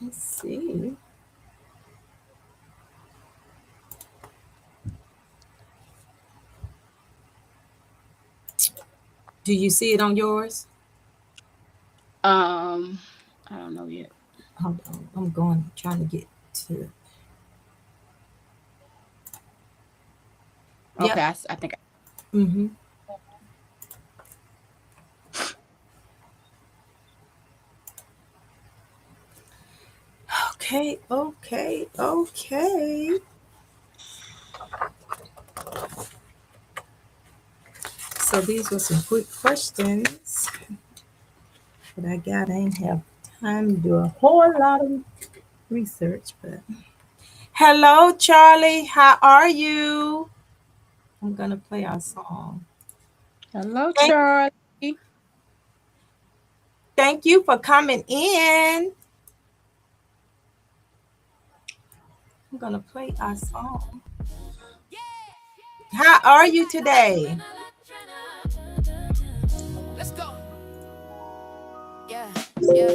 Let's see. Do you see it on yours? I don't know yet. Hold on. I'm going, trying to get to. Okay, Yep. I think. Mm-hmm. Okay, okay, okay. So these were some quick questions that I got. I ain't have time to do a whole lot of research, but hello, Charlie. How are you? I'm gonna play our song. Hello, Thank, Charlie. thank you for coming in. I'm gonna play our song. How are you today? Let's go. Yeah, yeah.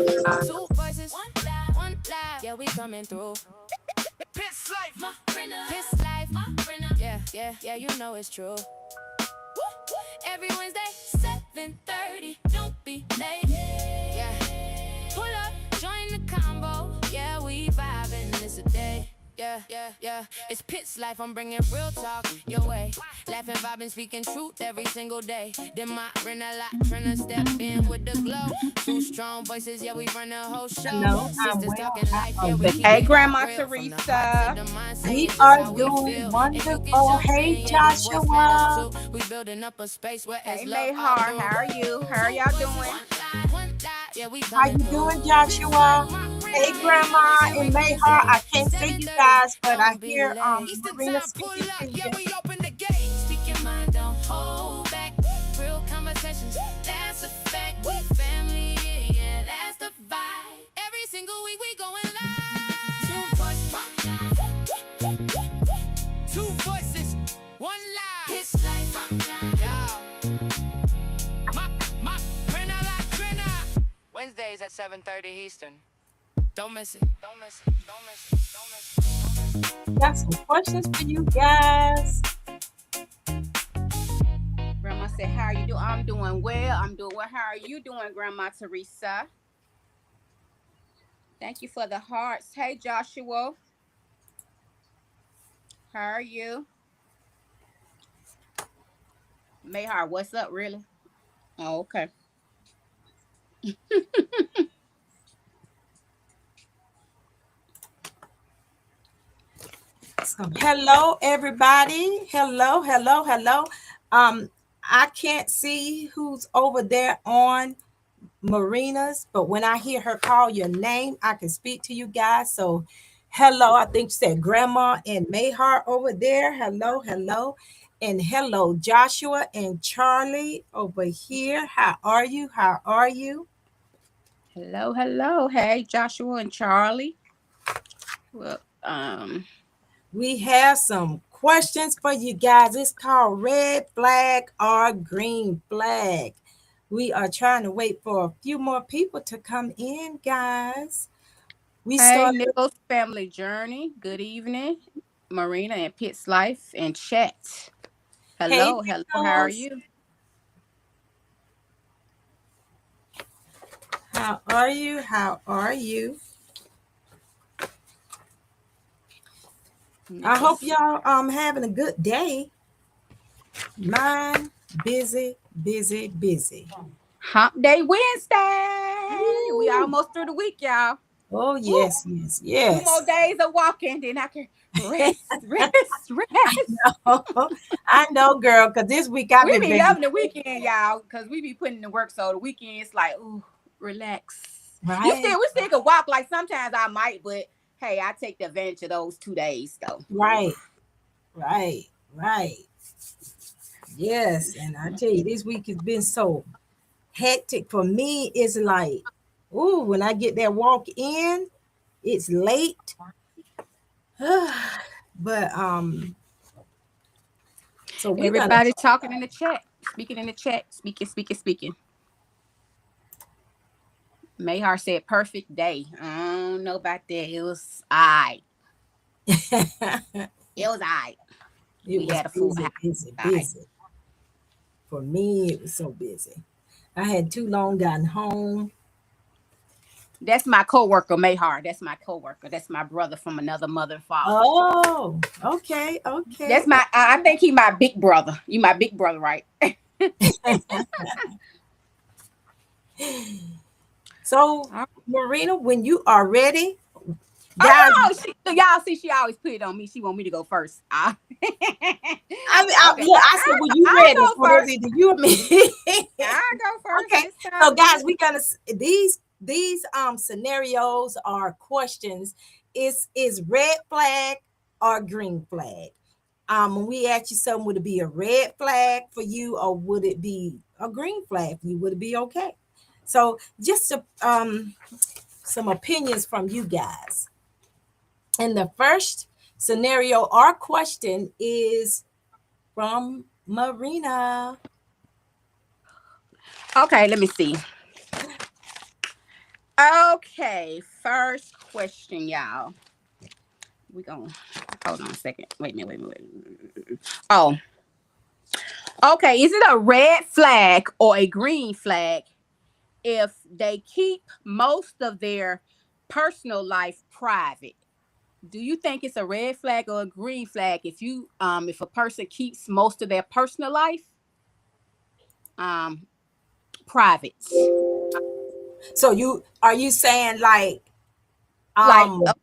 Two voices, one live. Yeah, we coming through. Piss life, piss life. Yeah, yeah, yeah. You know it's true. Every Wednesday, 7:30. Don't be late. Yeah. Pull up, join the combo. Yeah, we vibing this a day. Yeah, yeah, yeah. It's Pitts Life. I'm bringing real talk your way. Laughing, vibing, speaking truth every single day. Then my rent a lot, tryna step in with the glow. Two strong voices, yeah, we run the whole show. Hello, I'm Sisters well. talking life, How are yeah, we keep Hey, it you? all Grandma real. From the heart to Teresa. the mind, say We it's just are how we doing feel. And you can wonderful. jump Hey, in, yeah, your voice matters Joshua. too. We building up a space where Hey, it's love all Mayhar. through. How are you? How are Two y'all voices, doing? one life, yeah, we How coming you through. doing, Piss life, Joshua? my Hey, friend, Grandma every and Mayhar. Wednesday, I can't see you 7:30. guys, but I Don't be hear late. Eastern Marina time, pull speaking to up, yeah, you. we open the gate. Speak your mind, don't hold back. Real conversations, that's a fact. We family, yeah, yeah, that's the vibe. Every single week we going live. Two voices, one live. His life, yo. My printer like printer. Wednesdays at 7:30 Eastern. Don't miss it. Don't miss it. Don't miss it. Don't miss it. Got some questions for you guys. Grandma said, "How are you doing?" I'm doing well. I'm doing well. How are you doing, Grandma Teresa? Thank you for the hearts. Hey, Joshua. How are you? Mayhar, what's up, really? Oh, okay. So, hello, everybody. Hello, hello, hello. Um, I can't see who's over there on Marina's, but when I hear her call your name, I can speak to you guys. So, hello. I think you said Grandma and Mayhar over there. Hello, hello. And hello, Joshua and Charlie over here. How are you? How are you? Hello, hello. Hey, Joshua and Charlie. Well, We have some questions for you guys. It's called Red Flag or Green Flag. We are trying to wait for a few more people to come in, guys. We hey, start. Nichols Family Journey. Good evening, Marina and Pitt's Life and Chat. Hey, Hello, hello. How are Nichols. you? How are you? How are you? I hope Nichols. y'all having a good day. Mine busy, busy, busy. Hump Day Wednesday. We Woo. almost through the week, y'all. Oh Woo. yes, yes, Two more yes. days of walking, then I can rest, rest, rest. I know, girl, because this week I've We been be begging. loving the weekend, y'all, because we be putting the work. So the weekend it's like, ooh, relax. Right, We still could walk. Like sometimes I might, but hey, I take the advantage of those 2 days though. Ooh. right, right, right. Yes, and I tell you, this week has been so hectic for me. It's like, ooh, when I get that walk in, it's late. But so we're gonna Everybody talking in the chat, speaking in the chat, speaking. Mayhar said perfect day. I don't know about that. It was alright. It was alright. It We was had a full house. busy. For me, it was so busy. I had too long gotten home. That's my coworker, Mayhar. That's my coworker. That's my brother from another mother and father. Oh, okay. That's my. I think he my big brother. You my big brother, right? So, Marina, when you are ready, guys, guys. Y'all see, she always put it on me. She want me to go first. I mean, Okay. look, I said, "Well, you ready?" So that's either you or me. I go first. Okay. So, guys, we gonna these scenarios are questions. Is red flag or green flag? When we ask you something, would it be a red flag for you, or would it be a green flag for you? Would it be okay? So, just some opinions from you guys. And the first scenario or question is from Marina. Okay, let me see. Okay, first question, y'all. We gonna hold on a second. Wait a minute. Oh, okay. Is it a red flag or a green flag if they keep most of their personal life private? Do you think it's a red flag or a green flag if a person keeps most of their personal life private? So are you saying like Like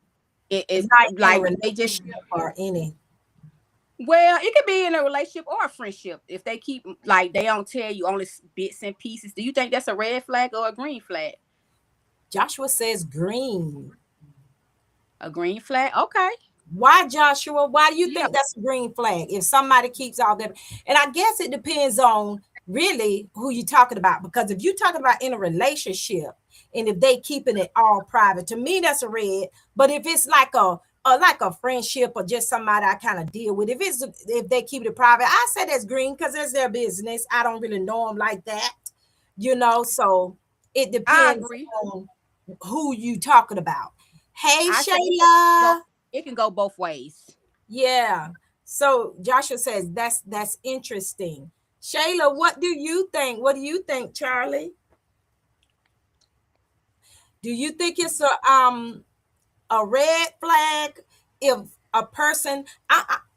it's it's not like in a they just relationship or any? well, it could be in a relationship or a friendship. If they keep like they don't tell you only bits and pieces, do you think that's a red flag or a green flag? Joshua says green. A green flag? Okay. Why, Joshua? Why do you think that's a green flag? If somebody keeps all that, and I guess it depends on really who you're talking about. Because if you're talking about in a relationship, and if they keeping it all private, to me that's a red. But if it's like a friendship or just somebody I kind of deal with, if they keep it private, I say that's green because it's their business. I don't really know them like that, So it depends on who you talking about. Hey, Shayla. It can go both ways. Yeah. So Joshua says that's interesting. Shayla, what do you think? What do you think, Charlie? Do you think it's a red flag if a person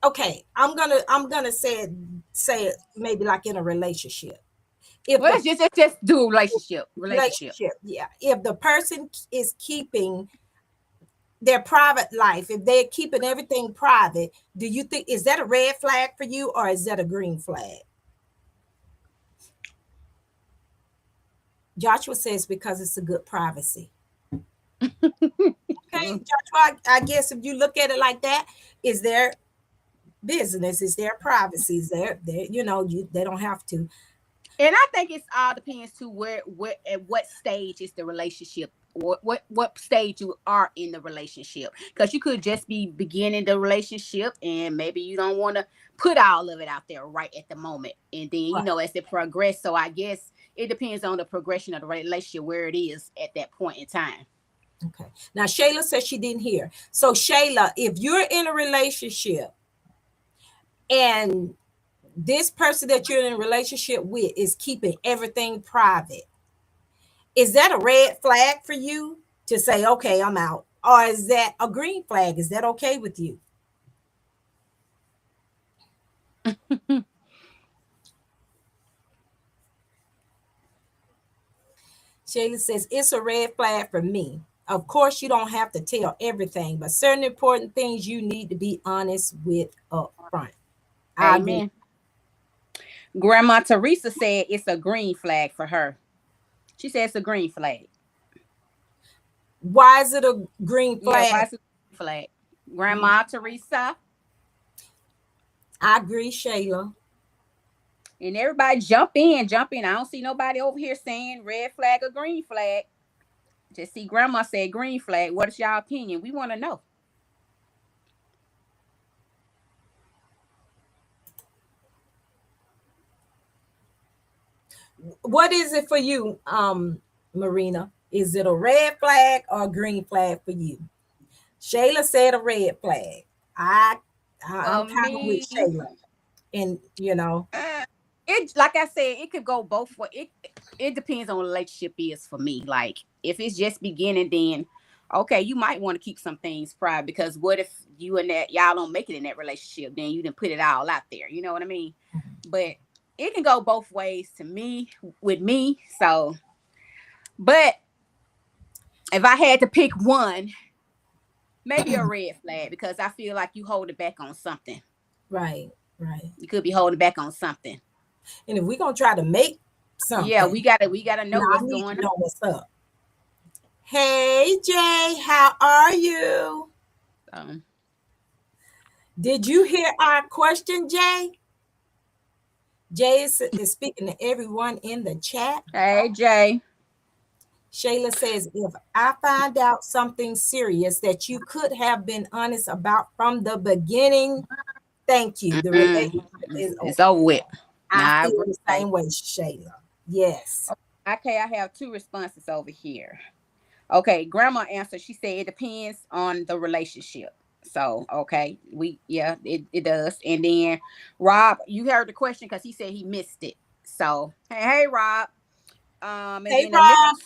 okay, I'm gonna say it maybe like in a relationship. Let's just do relationship. Yeah. If the person is keeping their private life, if they're keeping everything private, do you think is that a red flag for you or is that a green flag? Joshua says because it's a good privacy. Okay, Joshua, I guess if you look at it like that, is their business, is their privacy, is they don't have to. And I think it's all depends to where at what stage is the relationship. What stage you are in the relationship, because you could just be beginning the relationship and maybe you don't want to put all of it out there right at the moment, and then as it progress. So I guess it depends on the progression of the relationship where it is at that point in time. Okay, now Shayla says she didn't hear. So Shayla, if you're in a relationship and this person that you're in a relationship with is keeping everything private, is that a red flag for you to say, okay, I'm out? Or is that a green flag? Is that okay with you? Shayla says, it's a red flag for me. Of course, you don't have to tell everything, but certain important things you need to be honest with up front. Amen. Grandma Teresa said it's a green flag for her. She said it's a green flag. Why is it a green flag? Yeah, why is it a green flag? Grandma Teresa. I agree, Shayla. And everybody jump in. I don't see nobody over here saying red flag or green flag. Just see Grandma said green flag. What is y'all opinion? We want to know. What is it for you, Marina? Is it a red flag or a green flag for you? Shayla said a red flag. I'm kind of with Me, Shayla, and it like I said, it could go both ways. It depends on what the relationship is for me. Like if it's just beginning, then okay, you might want to keep some things private because what if you and that y'all don't make it in that relationship? Then you didn't put it all out there. You know what I mean? But it can go both ways to me with me. So, but if I had to pick one, maybe a red flag because I feel like you hold it back on something. right, right. You could be holding back on something. And if we're gonna try to make Yeah, something, we gotta know I what's need going to on. know what's up. Hey Jay, how are you? So, Did you hear our question, Jay? Jay is speaking to everyone in the chat. hey Jay. Shayla says, if I find out something serious that you could have been honest about from the beginning, thank you. The relationship is over. It's over with. I Nah, feel the same way, Shayla. Yes. okay, I have two responses over here. Okay, grandma answered. She said it depends on the relationship. So okay, it does. And then Rob, you heard the question because he said he missed it. So hey Rob. And Hey, then Rob.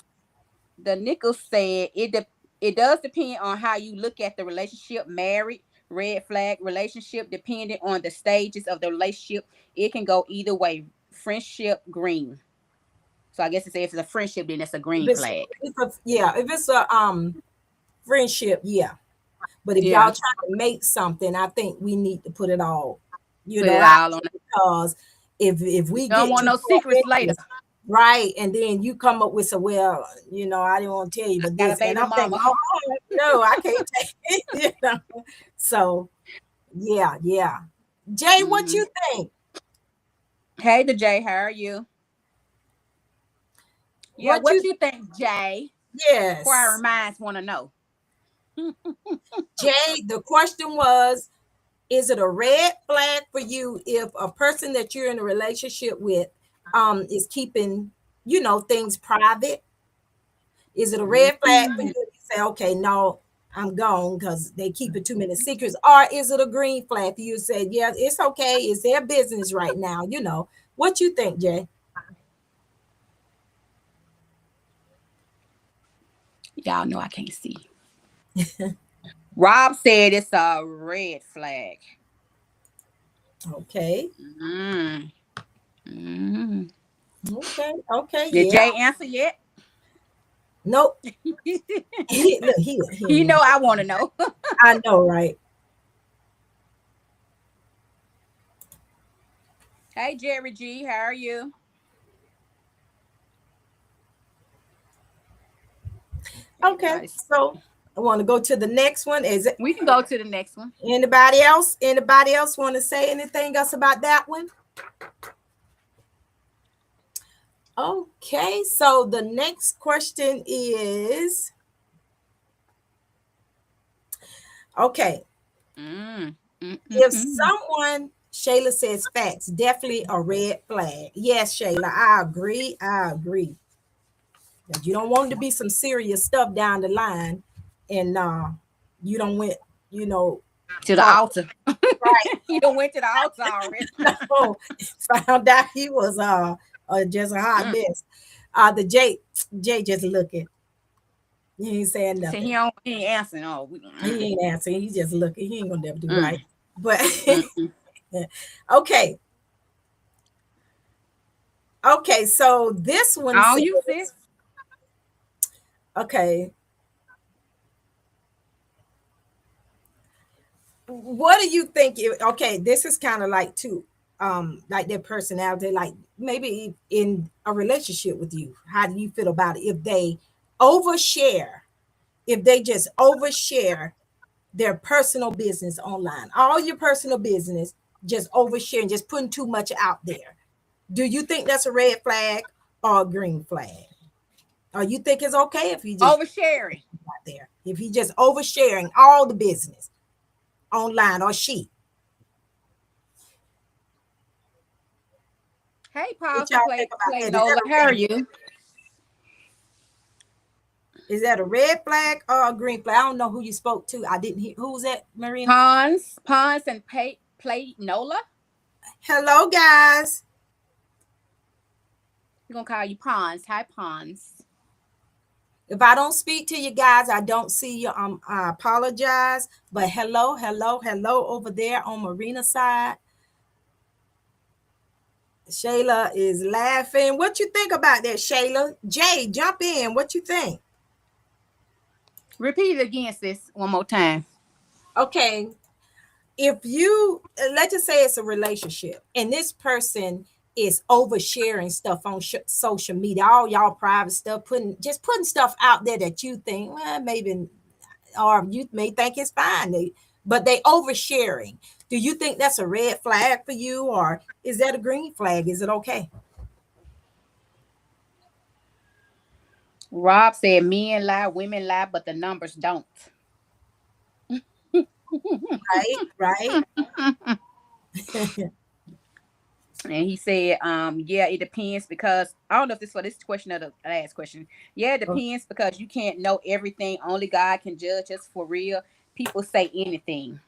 the Nichols said it does depend on how you look at the relationship. Married, red flag. Relationship, depending on the stages of the relationship, it can go either way. Friendship, green. So I guess if it's a friendship, then it's a green flag. If it's a friendship, yeah. But if Yeah, y'all trying to make something, I think we need to put it all, put it out all on. because if You we don't get want too no far secrets into later. this, right, and then you come up with some, well, I didn't want to tell you, but Got a this, and baby I'm thinking, mama. no, I can't take it. So, yeah. Jay, what Mhm. you think? Hey, the Jay, how are you? Yeah, What what you? you think, Jay? Inquiring Yes, minds want to know. Jay. The question was, is it a red flag for you if a person that you're in a relationship with is keeping things private? Is it a red flag for you Mhm. to say, okay, no, I'm gone because they keep it too many secrets? Or is it a green flag for you to say, yeah, it's okay, it's their business right now? What you think, Jay? Y'all know I can't see. Rob said it's a red flag. Okay. Mm. Mm. Okay, Did yeah. Jay answer yet? Nope. Look, he You ain't know answer. I want to know. I know, right? Hey, Jerry G, how are you? Okay, Everybody's. so I want to go to the next one. Is it We can go to the next one. anybody else? Anybody else want to say anything else about that one? Okay, so the next question is, okay, Mm. if Mm-mm-mm. someone, Shayla says facts, definitely a red flag. Yes, Shayla, I agree. That you don't want to be some serious stuff down the line, and you don't went, you know, To the far altar. You don't went to the altar already. no, found out he was just a hot Mm. mess. The Jay just looking. He ain't saying He said nothing. he ain't answering. Oh, He ain't answering. He just looking. He ain't gonna never do right. mm, But mm. okay. Okay, so this one Oh, says, you sis. okay, what do you think? Okay, this is kind of like their personality, like maybe in a relationship with you. How do you feel about it if they overshare? If they just overshare their personal business online, all your personal business, just oversharing, just putting too much out there. Do you think that's a red flag or a green flag? Or you think it's okay if he just Oversharing. out there, if he just oversharing all the business online or she? Hey, What powerful y'all think about play that? Is Nola. that How are okay? you? Is that a red flag or a green flag? I don't know who you spoke to. I didn't hear. Who was that, Marina? Pons and play Nola. Hello, guys. We're gonna call you Pons. Hi, Pons. If I don't speak to you guys, I don't see you. I apologize. But hello over there on Marina's side. Shayla is laughing. What you think about that, Shayla? Jay, jump in. What you think? Repeat it again, sis, one more time. Okay. If you, let's just say it's a relationship and this person is oversharing stuff on social media, all y'all private stuff, putting stuff out there that you think, well, maybe, or you may think it's fine, but they oversharing. Do you think that's a red flag for you, or is that a green flag? Is it okay? Rob said men lie, women lie, but the numbers don't. Right. And he said, yeah, it depends, because I don't know if this was this question or the last question. Yeah, it depends, because you can't know everything. Only God can judge us, for real. People say anything.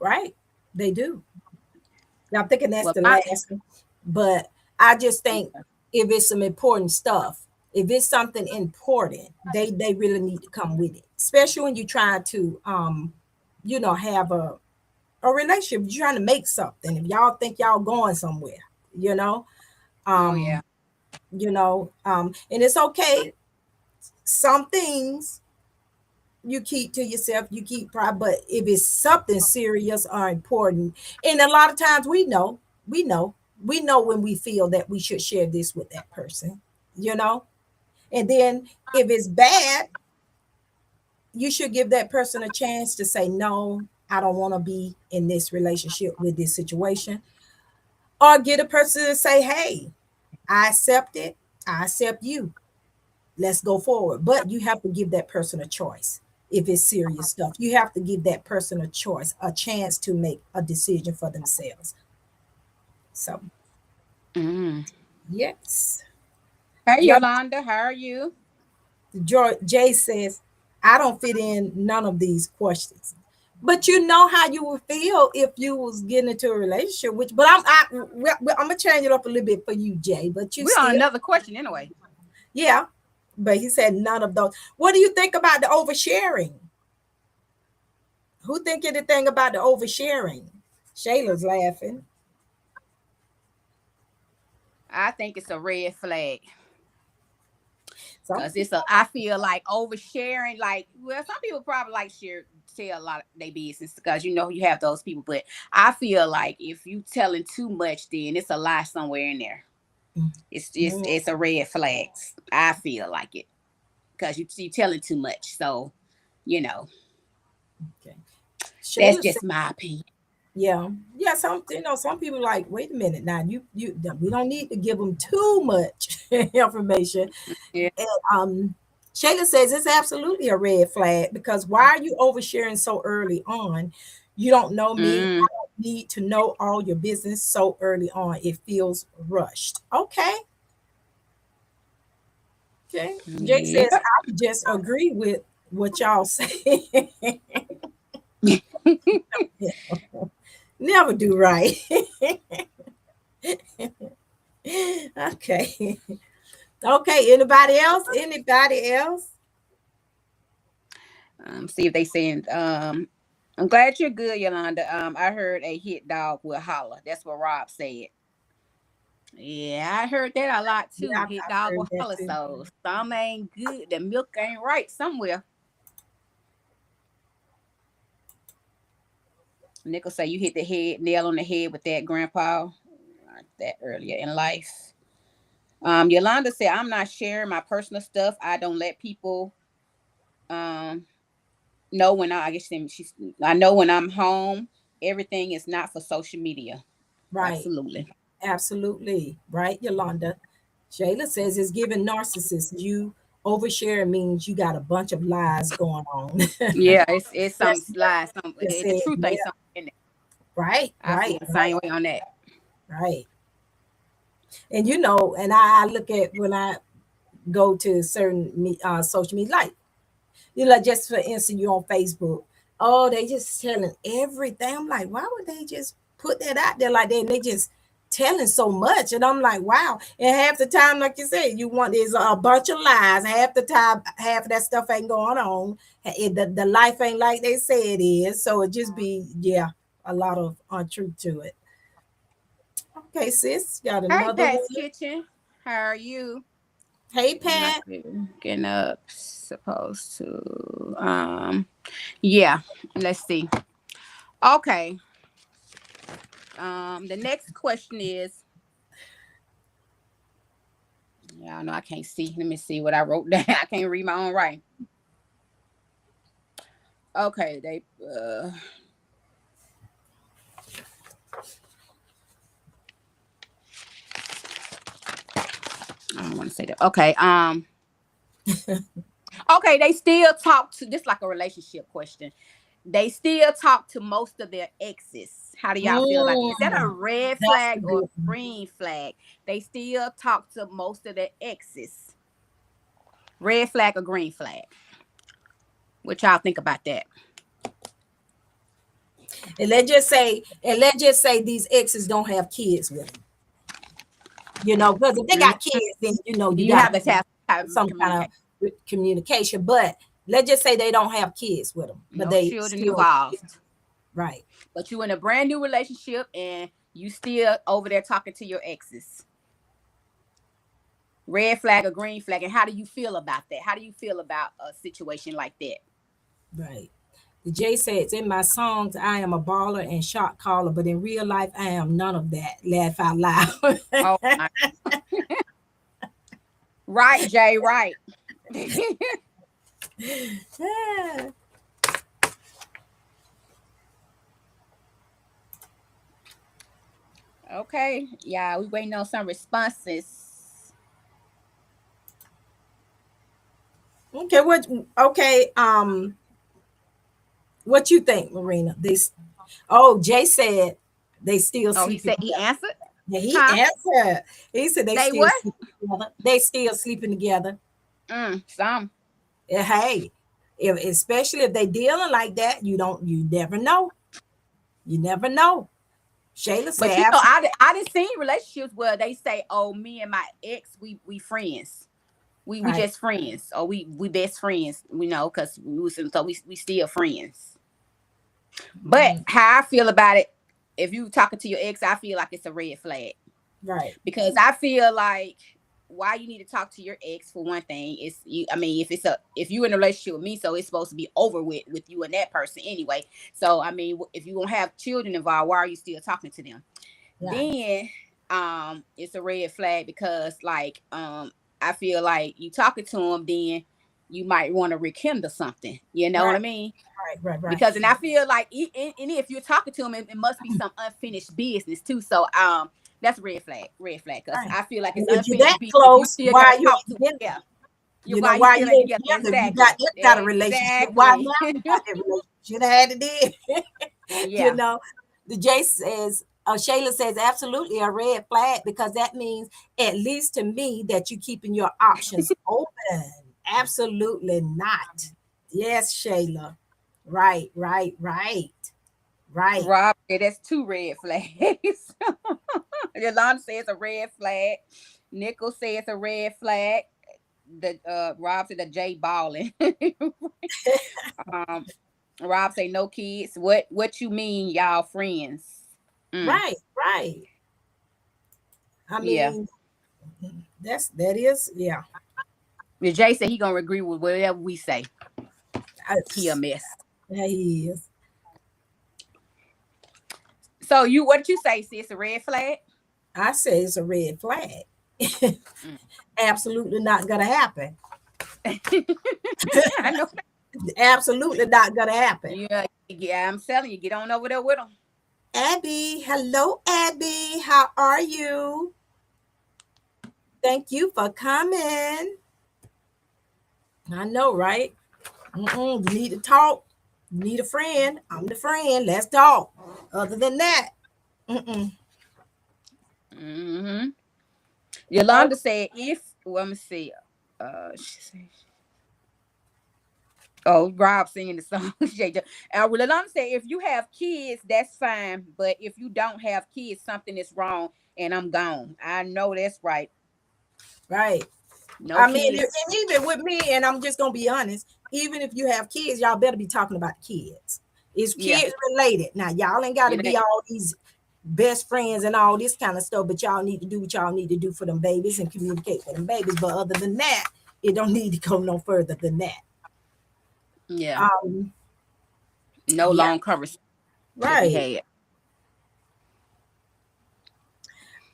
Right. They do. I'm thinking that's the last one. But I just think if it's some important stuff, if it's something important, they really need to come with it. Especially when you try to have a relationship, you're trying to make something. If y'all think y'all going somewhere, and it's okay. Some things you keep to yourself, you keep private, but if it's something serious or important, and a lot of times we know when we feel that we should share this with that person, and then if it's bad, you should give that person a chance to say, no, I don't want to be in this relationship with this situation, or get a person to say, hey, I accept it, I accept you, let's go forward. But you have to give that person a choice. If it's serious stuff, you have to give that person a choice, a chance to make a decision for themselves. So, yes. Hey, Yolanda, how are you? Jay says, I don't fit in none of these questions. But you know how you would feel if you was getting into a relationship, but I'm gonna change it up a little bit for you, Jay. But we're on another question anyway. Yeah. But he said none of those. What do you think about the oversharing? Who think anything about the oversharing? Shayla's laughing. I think it's a red flag. Because I feel like oversharing, some people probably tell a lot of their business, because you have those people. But I feel like if you telling too much, then it's a lie somewhere in there. It's a red flag. I feel like it, because you telling too much. So, okay. That's just my opinion. Yeah. Some people like, wait a minute now, we don't need to give them too much information. Yeah. And Shayla says it's absolutely a red flag, because why are you oversharing so early on? You don't know me. I don't need to know all your business so early on. It feels rushed. Okay. Jay says, I just agree with what y'all say. Never do right. Okay. Anybody else? See if they saying, I'm glad you're good, Yolanda. I heard a hit dog will holler. That's what Rob said. Yeah, I heard that a lot too. Yeah, hit dog will holler. So some ain't good. The milk ain't right somewhere. Nickel say you hit the nail on the head with that, Grandpa. That earlier in life. Yolanda said, I'm not sharing my personal stuff. I don't let people know when I know when I'm home. Everything is not for social media. Right. Absolutely. Right, Yolanda. Shayla says it's giving narcissists. You overshare means you got a bunch of lies going on. Yeah, it's some lies. The truth ain't something in it. Right. I feel the same way on that. Right. And and I look at when I go to certain social media, like just for instance, you're on Facebook. Oh, they just telling everything. I'm like, why would they just put that out there like that? And they just telling so much, and I'm like, wow. And half the time, like you said, you want is a bunch of lies. Half the time, half of that stuff ain't going on. The life ain't like they say it is. So it just be a lot of untruth to it. Okay, sis, got Hey, another Pat's one. Kitchen. How are you? Hey, Pat. Getting up, supposed to. Yeah. Let's see. Okay. The next question is. Yeah, I know I can't see. Let me see what I wrote down. I can't read my own writing. Okay, they. I don't want to say that. Okay. Okay, they still talk to this like a relationship question. They still talk to most of their exes. How do y'all feel about that? Is that a red That's flag a or good one. green flag? They still talk to most of their exes. Red flag or green flag? What y'all think about that? And let's just say these exes don't have kids with them. Because if they got kids, then you You have got to have some kind of communication. But let's just say they don't have kids with them, but no they children still involved. right. But you in a brand new relationship and you still over there talking to your exes. Red flag or green flag, and how do you feel about that? How do you feel about a situation like that? Right. The Jay says, in my songs, I am a baller and shot caller, but in real life, I am none of that. Laugh out loud. Oh, right, Jay, right. Yeah. Okay, yeah, we waiting on some responses. Okay, what you think, Marina? Jay said they still Oh, he sleeping said he together. answered. Yeah, he Huh? answered. He said they They still what? sleeping together. They still sleeping together. Some. Hey, especially if they dealing like that, you never know. You never know. Shayla But said, you know, absolutely. I didn't see relationships where they say, "Oh, me and my ex, we friends, we Right. just friends, or we best friends." We know because we still friends. But how I feel about it, if you talking to your ex, I feel like it's a red flag. Right. Because I feel like why you need to talk to your ex for one thing is you. I mean, if you're in a relationship with me, so it's supposed to be over with you and that person anyway. So I mean, if you don't have children involved, why are you still talking to them? Right. Then it's a red flag because like I feel like you talking to them, then you might want to rekindle something. You know what Right. I mean? Right. Because and I feel like and if you're talking to them, it must be some unfinished business too. So that's red flag, because Right. I feel like And it's if you're that unfinished business. If you close, still gotta why you talk ain't to together? yeah. Why you Why still you ain't ain't together? together? If you got Exactly. got a relationship, why now you got that relationship? Should have had it then. you Yeah. know, the Jay says, Shayla says, absolutely a red flag because that means, at least to me, that you're keeping your options open. Absolutely not. Yes, Shayla. Right. Rob, that's two red flags. Yolanda says a red flag. Nickel says a red flag. The Rob said the J balling. um, Rob say no kids. What you mean, y'all friends? Mm, Right. I yeah. mean, that is, yeah. The Jay said he gonna agree with whatever we say. He a mess. Yeah, he is. So what did you say, sis? A red flag? I say it's a red flag. Mm. Absolutely not gonna happen. I know. Absolutely not gonna happen. Yeah, I'm telling you, get on over there with them. Abby, hello, Abby. How are you? Thank you for coming. I know, right? You need to talk. You need a friend. I'm the friend. Let's talk. Other than that, Mm-hmm. Yolanda said, if, well, let me see. Oh, Rob singing the song. Lalana said, if you have kids, that's fine. But if you don't have kids, something is wrong and I'm gone. I know that's right. Right. No I mean, kids. and even with me, and I'm just gonna be honest, even if you have kids, y'all better be talking about kids. It's kids related. Now, y'all ain't gotta be all these best friends and all this kind of stuff, but y'all need to do what y'all need to do for them babies and communicate with them babies. But other than that, it don't need to go no further than that. Yeah. No long conversation. Right.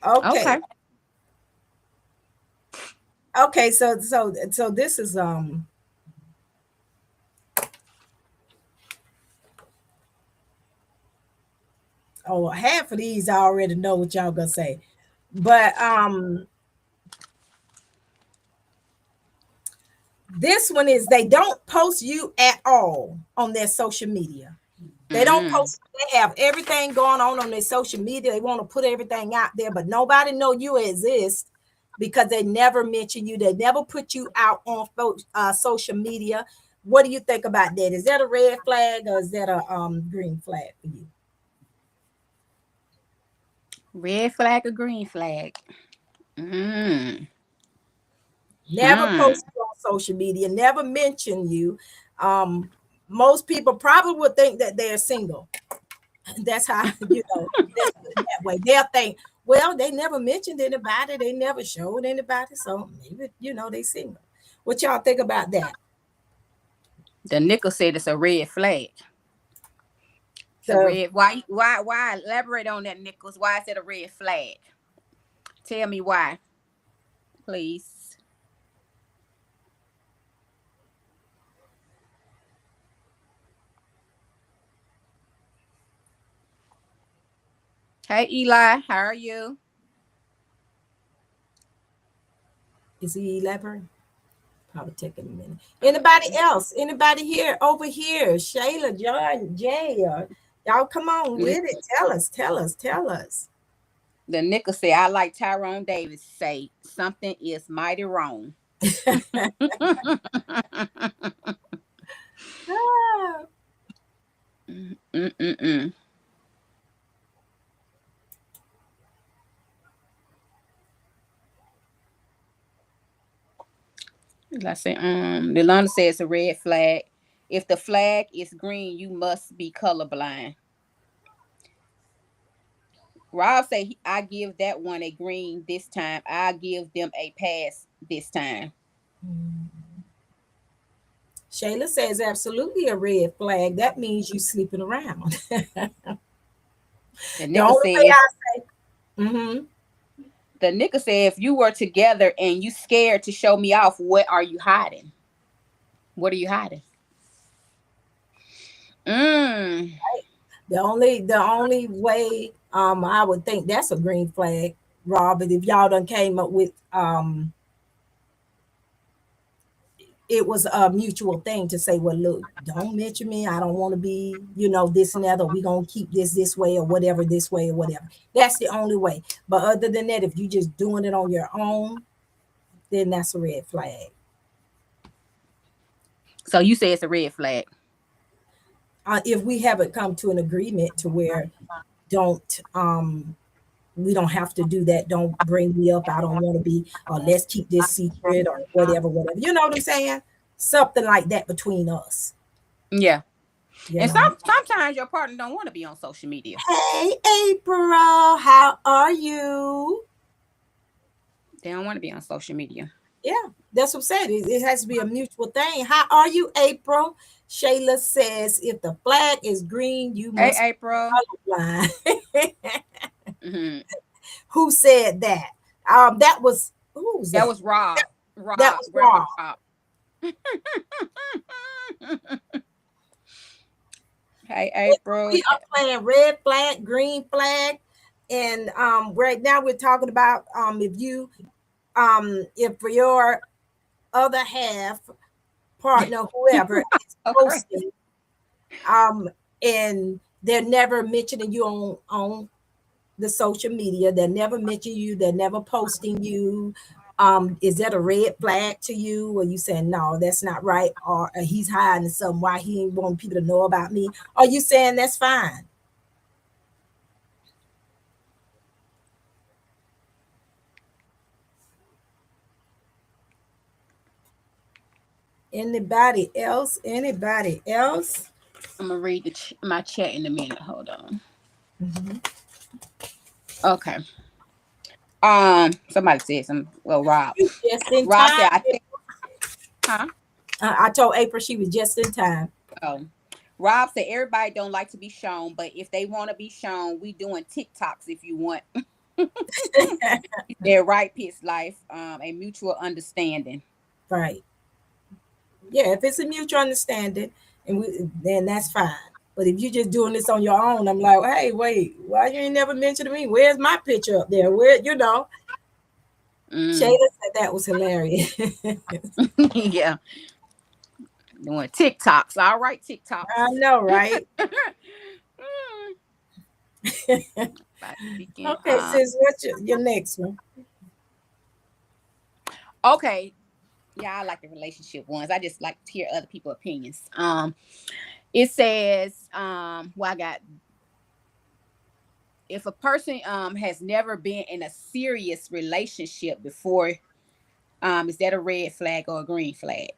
Okay. Okay, so this is half of these I already know what y'all gonna say. But this one is they don't post you at all on their social media. They don't post. They have everything going on their social media. They want to put everything out there, but nobody know you exist because they never mention you. They never put you out on social media. What do you think about that? Is that a red flag or is that a green flag for you? Red flag or green flag? Never post you on social media. Never mention you. Most people probably would think that they're single. That's how that way they'll think. Well, they never mentioned anybody. They never showed anybody. So maybe they single. What y'all think about that? The nickel said it's a red flag. So, red. Why? Elaborate on that, Nichols. Why is it a red flag? Tell me why, please. Hey, Eli, how are you? Is he elaborating? Probably taking a minute. Anybody else? Anybody here? Over here? Shayla, John, Jay, y'all come on with it. Tell us. The nickel said, I like Tyrone Davis say, something is mighty wrong. Like I say, Delana says a red flag. If the flag is green, you must be colorblind. Rob say I give that one a green this time. I give them a pass this time. Shayla says absolutely a red flag. That means you sleeping around. The nigga said, mm-hmm. The nigga said, if you were together and you scared to show me off, what are you hiding? What are you hiding? Right. The only way I would think that's a green flag, Rob, if y'all done came up with it was a mutual thing to say, well, look, don't mention me. I don't want to be, this and that, or we're going to keep this way or whatever, this way or whatever. That's the only way. But other than that, if you're just doing it on your own, then that's a red flag. So you say it's a red flag? If we haven't come to an agreement to where we don't have to do that. Don't bring me up. I don't want to be, or let's keep this secret or whatever. You know what I'm saying? Something like that between us. Yeah. And sometimes your partner don't want to be on social media. Hey, April, how are you? They don't want to be on social media. Yeah, that's what I'm saying. It has to be a mutual thing. How are you, April? Shayla says, if the flag is green, you must be April. Mm-hmm. Who said that? That was who's that? That was Rob. That was Rob. Hey, April. We are playing red flag, green flag, and right now we're talking about if for your other half partner, whoever is posting, and they're never mentioning you on the social media, they're never mentioning you, they're never posting you, Is that a red flag to you? Or you saying no, that's not right, or he's hiding something? Why he ain't want people to know about me? Or you saying that's fine? Anybody else? Anybody else? I'm gonna read my chat in a minute. Hold on. Mm-hmm. Okay. Somebody said some. Well, Rob. Just in Rob time. said, I think. Huh? I told April she was just in time. Oh. Rob said everybody don't like to be shown, but if they want to be shown, we doing TikToks if you want. They're right, Pitts Life. A mutual understanding. Right. Yeah, if it's a mutual understanding, then that's fine. But if you're just doing this on your own, I'm like, hey, wait, why you ain't never mentioned to me? Where's my picture up there? Where, Shayla said that was hilarious. Yeah. Doing TikToks. All right, TikToks. I know, right? Okay, sis, what's your next one? Okay. Yeah, I like the relationship ones. I just like to hear other people's opinions. It says, well, I got, if a person has never been in a serious relationship before, is that a red flag or a green flag?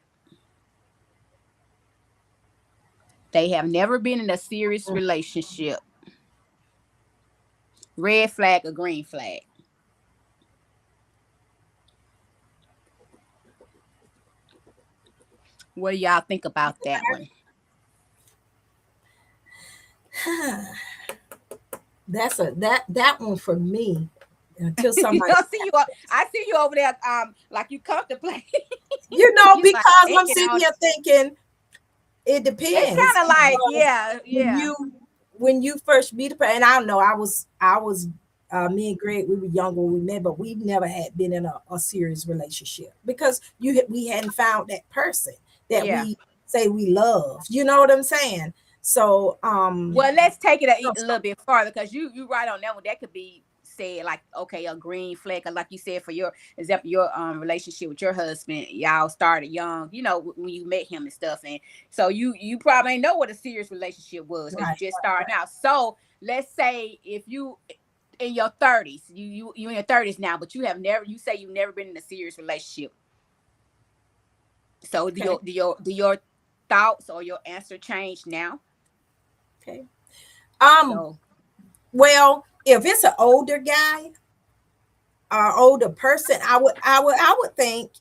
They have never been in a serious relationship. Red flag or green flag? What do y'all think about that one? That's that one for me. Until somebody I see you over there, like you contemplate. because like, I'm sitting here thinking it depends. It's kind of like, yeah. When you first meet a person, and I don't know, I was me and Greg, we were young when we met, but we never had been in a serious relationship because we hadn't found that person that we say we love. You know what I'm saying? So well, let's take it a little bit farther, because you right on that one. That could be said like, okay, a green flag, like you said, for your example, your relationship with your husband, y'all started young, when you met him and stuff, and so you probably ain't know what a serious relationship was because you just started out. So let's say if you in your 30s, you in your 30s now, but you say you've never been in a serious relationship. So do your thoughts or your answer change now? Okay. Well, if it's an older guy or older person, I would think,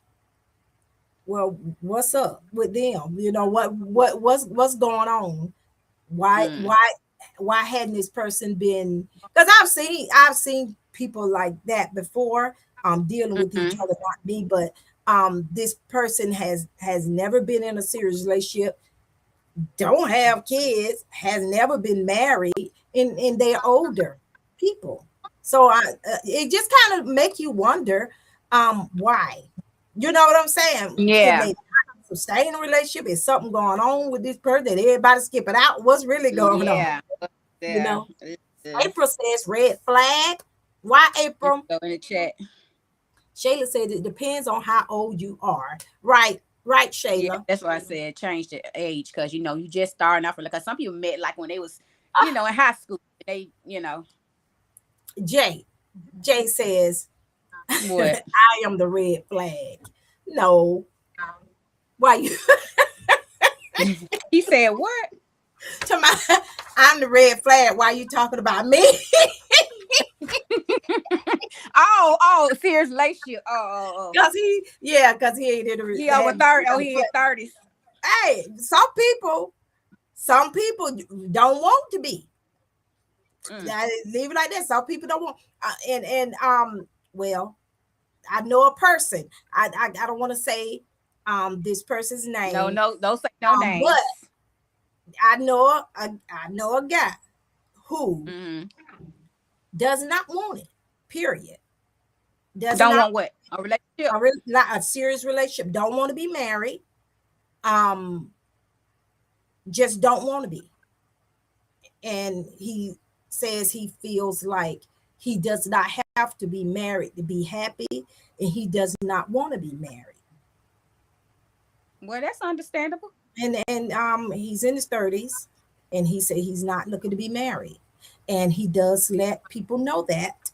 well, what's up with them? What's going on? Why hadn't this person been? Because I've seen people like that before, dealing with each other, not me, but this person has never been in a serious relationship, don't have kids, has never been married, and they're older people. So it just kind of make you wonder why. You know what I'm saying? Yeah. Can they sustain a relationship? Is something going on with this person that everybody skipping out? What's really going on? Yeah. April says red flag. Why, April? Go in the chat. Shayla said it depends on how old you are. Right, Shayla. Yeah, that's why I said change the age, because you just starting off, because some people met like when they was in high school. They Jay says, what? I am the red flag. No. Why you? He said what? I'm the red flag. Why you talking about me? oh, serious relationship. Oh. Because he ain't in the. He over 30. Oh, he in 30s. Hey, some people don't want to be. Leave it like that. Some people don't want. Well, I know a person. I don't want to say this person's name. No, don't say no names. But I know a guy who does not want it. Period. Don't want what? A relationship? Not a serious relationship. Don't want to be married. Just don't want to be. And he says he feels like He does not have to be married to be happy, and he does not want to be married. Well, that's understandable. And he's in his 30s, and he said he's not looking to be married, and he does let people know that.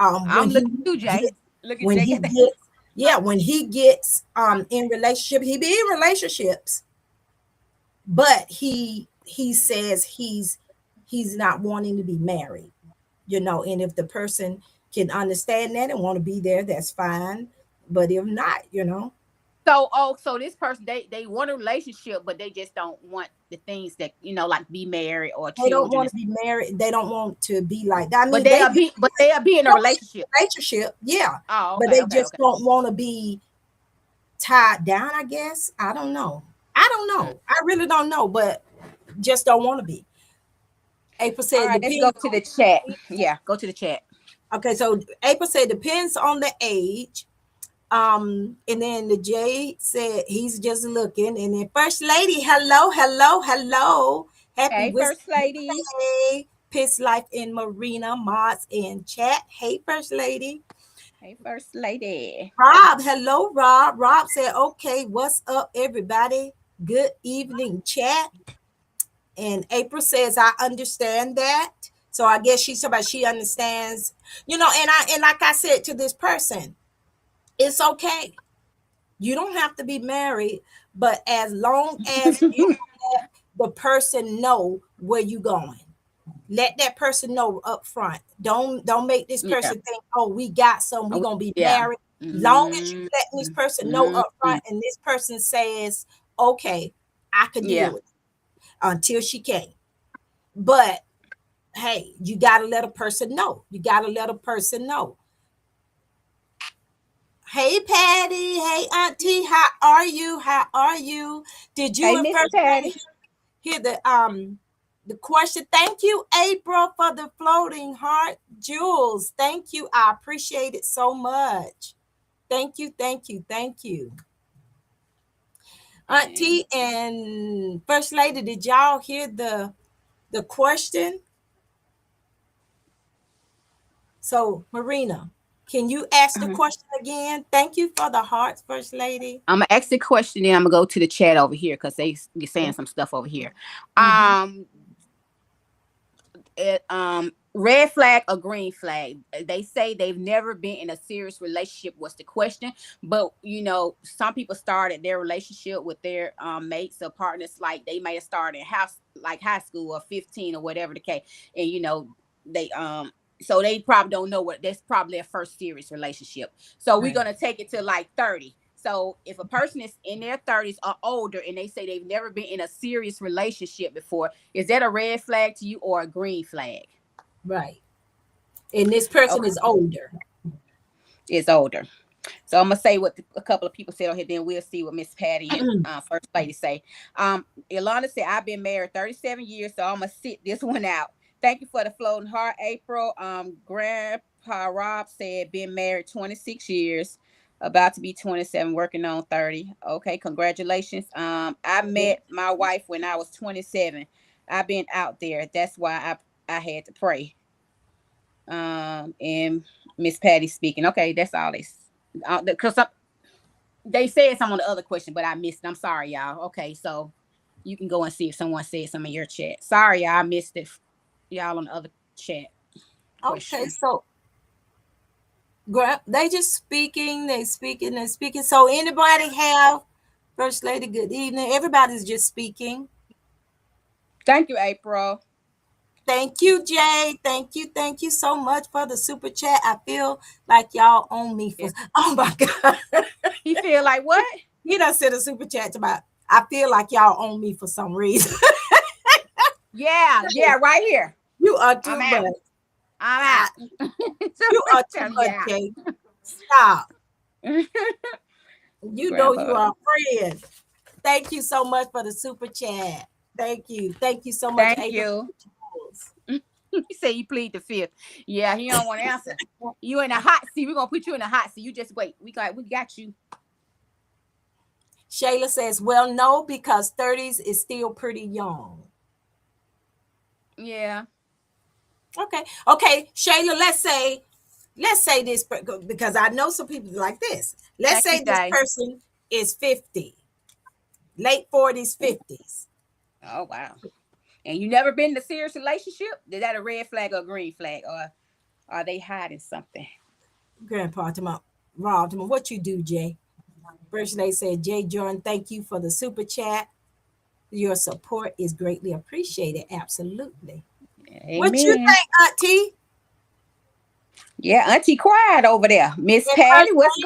I'm When he looking at you, Jay. gets, Look at when he Jay. gets, yeah, when he gets in relationship, he be in relationships, but he says he's not wanting to be married, and if the person can understand that and want to be there, that's fine. But if not. So this person, they want a relationship, but they just don't want the things that like be married or They don't children. want to be married. They don't want to be like that. I But mean, they they'll be in a relationship. relationship, yeah. Oh, But okay, they okay, just okay. don't want to be tied down, I guess. I don't know. I really don't know, but just don't want to be. April All said right, let's go depends. to the chat. Yeah, go to the chat. Okay, so April said depends on the age. And then the J said he's just looking. And then First Lady, hello, hello, hello. Happy Hey, Wisdom First Lady. Day. Piss Life in Marina, Mods in chat. Hey, First Lady. Hey, First Lady. Rob, hello, Rob. Rob said, okay, what's up, everybody? Good evening, chat. And April says, I understand that. So I guess she's talking about she understands, and like I said to this person, it's okay. You don't have to be married, but as long as you let the person know where you're going. Let that person know up front. Don't make this Yeah. person think, oh, we got some, we're gonna be Yeah. married. Long as you let this person know up Mm-hmm. front and this person says, okay, I can Yeah. deal with it until she can't. But hey, you gotta let a person know. You gotta let a person know. Hey Patty, hey Auntie, how are you? How are you? Did you Hey, and Miss First Patty. hear the question? Thank you, April, for the floating heart. Jules, thank you. I appreciate it so much. Thank you, thank you, thank you. Auntie and First Lady, did y'all hear the question? So, Marina, can you ask the question again? Thank you for the hearts, First Lady. I'm gonna ask the question, then I'm gonna go to the chat over here because you're saying some stuff over here. Red flag or green flag? They say they've never been in a serious relationship. Was the question? But some people started their relationship with their mates or partners, like they may have started in high school or 15 or whatever the case, and they so they probably don't know what that's probably their first serious relationship. So we're gonna take it to like 30. So if a person is in their 30s or older and they say they've never been in a serious relationship before, is that a red flag to you or a green flag? Right. And this person Okay. is older. It's older. So I'm gonna say what a couple of people said on here. Then we'll see what Miss Patty and First Lady say. Ilana said I've been married 37 years, so I'm gonna sit this one out. Thank you for the floating heart, April. Grandpa Rob said been married 26 years, about to be 27, working on 30. Okay, congratulations. I met my wife when I was 27. I've been out there. That's why I had to pray. And Miss Patty speaking. Okay, that's all this. Because they said some on the other question, but I missed it. I'm sorry, y'all. Okay, so you can go and see if someone said some in your chat. Sorry, y'all, I missed it. Y'all on the other chat question. Okay, so they just speaking, they speaking. So anybody have First Lady, good evening. Everybody's just speaking. Thank you, April. Thank you, Jay. Thank you so much for the super chat. I feel like y'all own me for oh my God. You feel like what? You done sent a super chat about I feel like y'all own me for some reason. Yeah, right here. You are too I'm much. out. I'm out. You are too much, Jay. Stop. You know you are a friend. Thank you so much for the super chat. Thank you. Thank you so much, Thank April. you. You say you plead the fifth. Yeah, he don't want to answer. You in a hot seat. We're gonna put you in a hot seat. You just wait. We got you. Shayla says, well, no, because 30s is still pretty young. Yeah. Okay, Shayla, let's say this, because I know some people like this. Let's Thank you, say this Jay. person is 50, late 40s, 50s. Oh wow. And you never been in a serious relationship? Is that a red flag or a green flag? Or are they hiding something? Grandpa, Rob, what you do, Jay? First, they said, Jay Jordan, thank you for the super chat. Your support is greatly appreciated. Absolutely. What you Amen. think, Auntie? Yeah, Auntie quiet over there. Miss And Patty, what's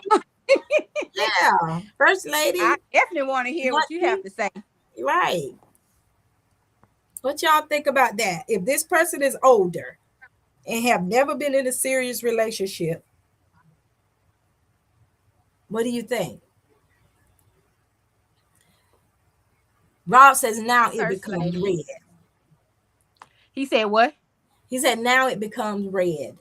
yeah, First I Lady, definitely want to hear what you have Auntie, to say. right. What y'all think about that? If this person is older and have never been in a serious relationship, what do you think? Rob says now it First becomes lady. red. He said what? He said now it becomes red.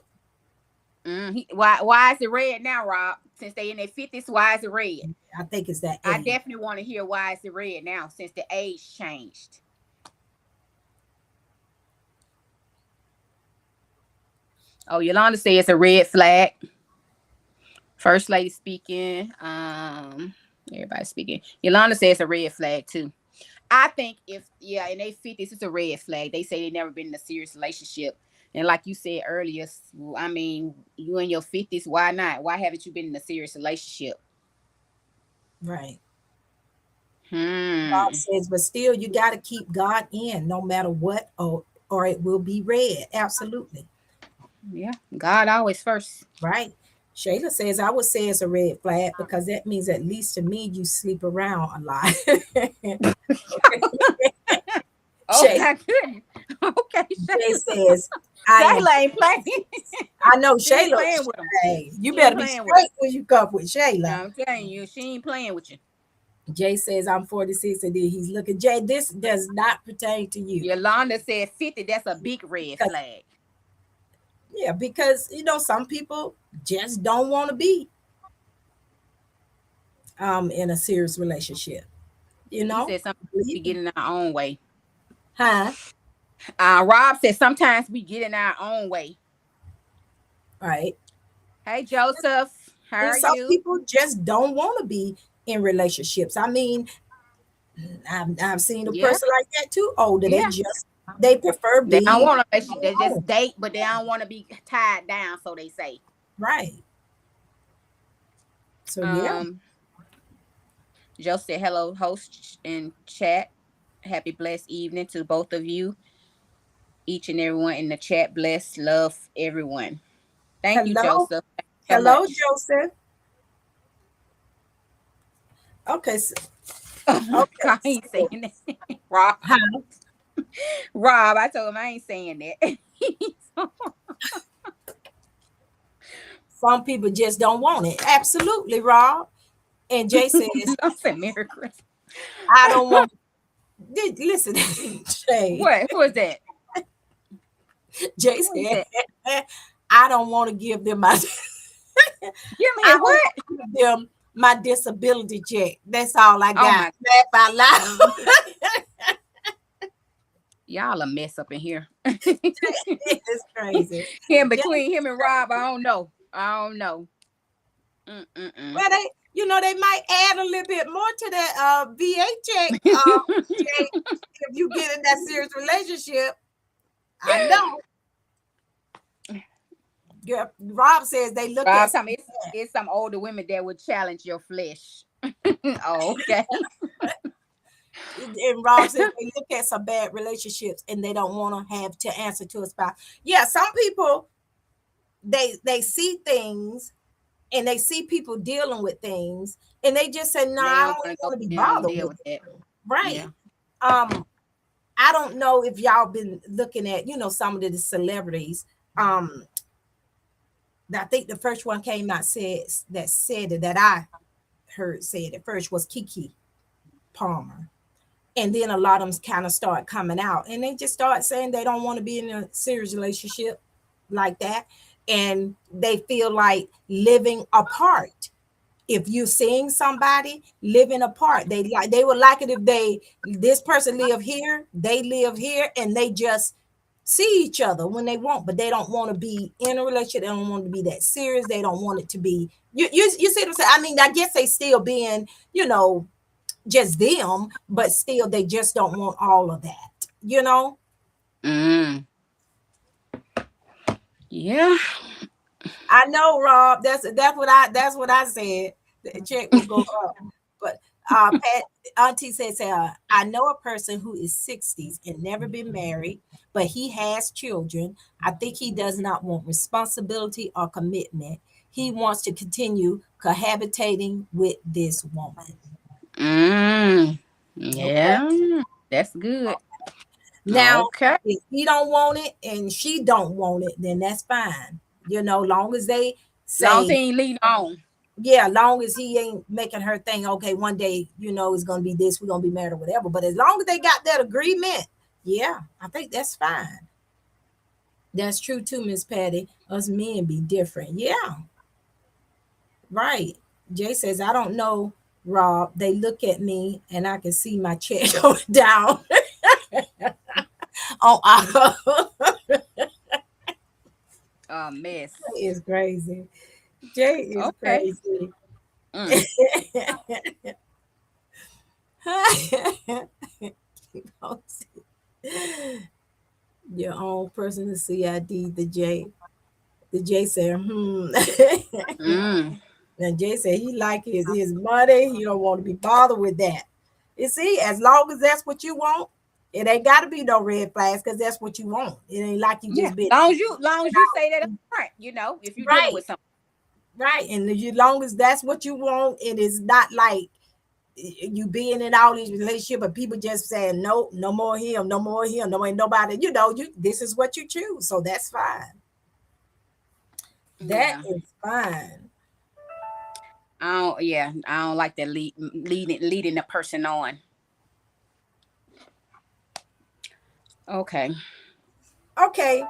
Why is it red now, Rob? Since they in their 50s, why is it red? I think it's that I age. definitely want to hear why is it red now since the age changed. Oh, Yolanda says it's a red flag. First lady speaking. Everybody speaking. Yolanda says it's a red flag too. I think if in their 50s, it's a red flag. They say they never been in a serious relationship. And like you said earlier, I mean, you in your 50s, why not? Why haven't you been in a serious relationship? Right. Hmm. God says, but still, you got to keep God in no matter what, or it will be red. Absolutely. Yeah. God always first. Right. Shayla says, I would say it's a red flag because that means, at least to me, you sleep around a lot. Oh Shay, my goodness. Okay, Jay Shayla. says, I am. Shayla ain't playing. I know She ain't Shayla. playing with him. Hey, you She ain't better be playing with him. straight when you come with Shayla. I'm telling you, she ain't playing with you. Jay says, I'm 46, and then he's looking. Jay, this does not pertain to you. Yolanda said 50. That's a big red Because, flag. yeah, because some people just don't want to be in a serious relationship. He said sometimes we get in our own way. Huh? Rob said sometimes we get in our own way. Right. Hey Joseph, how And are some you? people just don't want to be in relationships. I mean, I've seen a Yeah, person like that too, older. yeah. They prefer They don't being want to. They alone. just date, but they don't want to be tied down. So they say. Right. So yeah. Um, Joe said hello, host in chat. Happy blessed evening to both of you. Each and everyone in the chat. Bless, love everyone. Thank you, Hello. Joseph. Thank you so Hello, much. Joseph. Okay. So, Oh my okay. God, I ain't So, saying that. Rob. huh? Rob, I told him I ain't saying that. Some people just don't want it. Absolutely, Rob. And Jay says, Don't say Merry Christmas. I don't want. Listen, Jay. What? Who is that? Jay Who is said, that? I don't want to give them my. Give me I a don't want what? to give them my disability check. That's all I Oh got. my, Laugh out loud. y'all a mess up in here. It's crazy. Between him and Rob, I don't know. I don't know. Mm-mm-mm. Well, they might add a little bit more to that VA check. Jay, if you get in that serious relationship, I know. Rob says they look Rob, at tell me it's some older women that would challenge your flesh. Oh, okay. and Rob says they look at some bad relationships and they don't want to have to answer to a spouse. Yeah, some people they see things and they see people dealing with things and they just say, no, They I don't don't want to go. want to be They don't bothered deal with with it. that. Right. Yeah. I don't know if y'all been looking at, some of the celebrities. I think the first one came out said it that I heard said at first was Kiki Palmer. And then a lot of them kind of start coming out and they just start saying they don't want to be in a serious relationship like that. And they feel like living apart. If you're seeing somebody living apart, they would like it if this person live here, they live here, and they just see each other when they want, but they don't want to be in a relationship. They don't want to be that serious. They don't want it to be you see what I'm saying? I mean, I guess they still being, just them, but still they just don't want all of that, Mm. Yeah. I know, Rob. That's what I said. The check will go up. But Pat, Auntie says, I know a person who is 60s and never been married, but he has children. I think he does not want responsibility or commitment. He wants to continue cohabitating with this woman. Mm. Okay. Yeah. That's good. Now, Okay. if he don't want it and she don't want it, then that's fine. Long as they Long say, thing lead on. yeah, long as he ain't making her think, okay, one day, it's gonna be this, we're gonna be married or whatever. But as long as they got that agreement, yeah, I think that's fine. That's true too, Miss Patty. Us men be different. Yeah, right. Jay says, I don't know, Rob. They look at me and I can see my check going down. Oh, Mess. is crazy. Jay is Okay. crazy. Mm. Your own personal CID, the J. The J said, Mm. And Jay said he like his money. He don't want to be bothered with that. You see, as long as that's what you want, it ain't got to be no red flags because that's what you want. It ain't like you Yeah. just been Long as you say that up front, if you're dealing right, with something. right. And as long as that's what you want, it is not like you being in all these relationships, but people just saying no, no more him, no more him, no ain't nobody. This is what you choose, so that's fine. That Yeah. is fine. I don't like that leading the person on. Okay. Okay,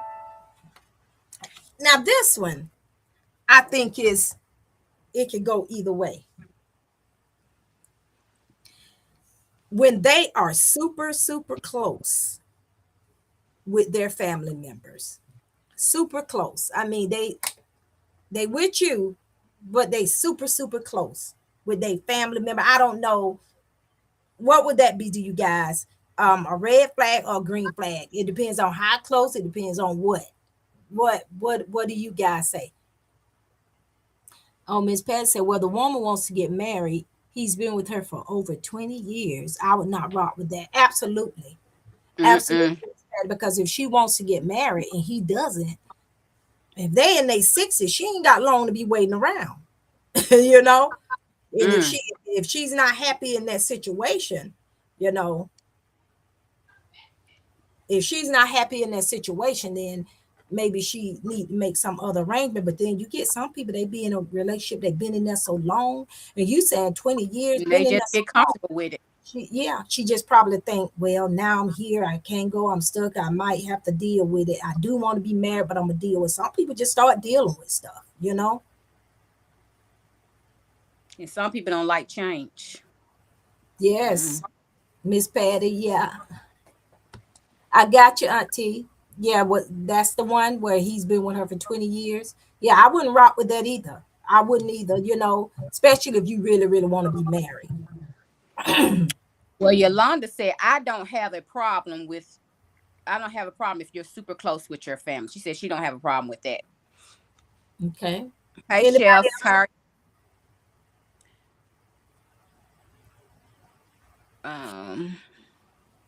now this one I think it can go either way. When they are super, super close with their family members, super close. I mean, they with you, but they super, super close with their family member. I don't know what would that be to you guys. A red flag or a green flag? It depends on how close. It depends on what. What do you guys say? Oh, Miss Pat said, well, the woman wants to get married. He's been with her for over 20 years. I would not rock with that. Absolutely. Mm-mm. Absolutely. Because if she wants to get married and he doesn't, if they in their 60s, she ain't got long to be waiting around. you know? And Mm. if she's not happy in that situation, you know, if she's not happy in that situation, then maybe she need to make some other arrangement. But then you get some people, they be in a relationship, they've been in there so long, and you saying 20 years, And been they in just there so get long. comfortable with it. She just probably think, well, now I'm here, I can't go, I'm stuck, I might have to deal with it. I do want to be married, but I'm gonna deal with some people just start dealing with stuff. And some people don't like change. Yes, Mm. Miss Patty, yeah. I got you, Auntie. Yeah, that's the one where he's been with her for 20 years. Yeah, I wouldn't rock with that either. I wouldn't either, especially if you really, really want to be married. Well, Yolanda said, I don't have a problem if you're super close with your family. She said she don't have a problem with that. Okay. Hey, Anybody Chef. else? Um,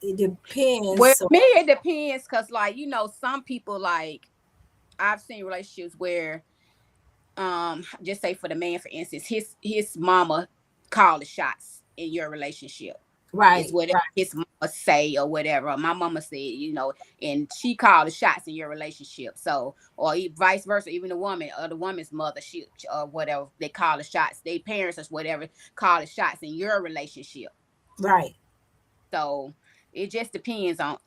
It depends. well, So, me, it depends because, some people, I've seen relationships where, just say for the man, for instance, his mama called the shots in your relationship. It's right, whatever right, his mama say or whatever. My mama said, and she called the shots in your relationship. So, or vice versa, even the woman or the woman's mother, she or whatever, they call the shots. They parents or whatever call the shots in your relationship. right, So it just depends right.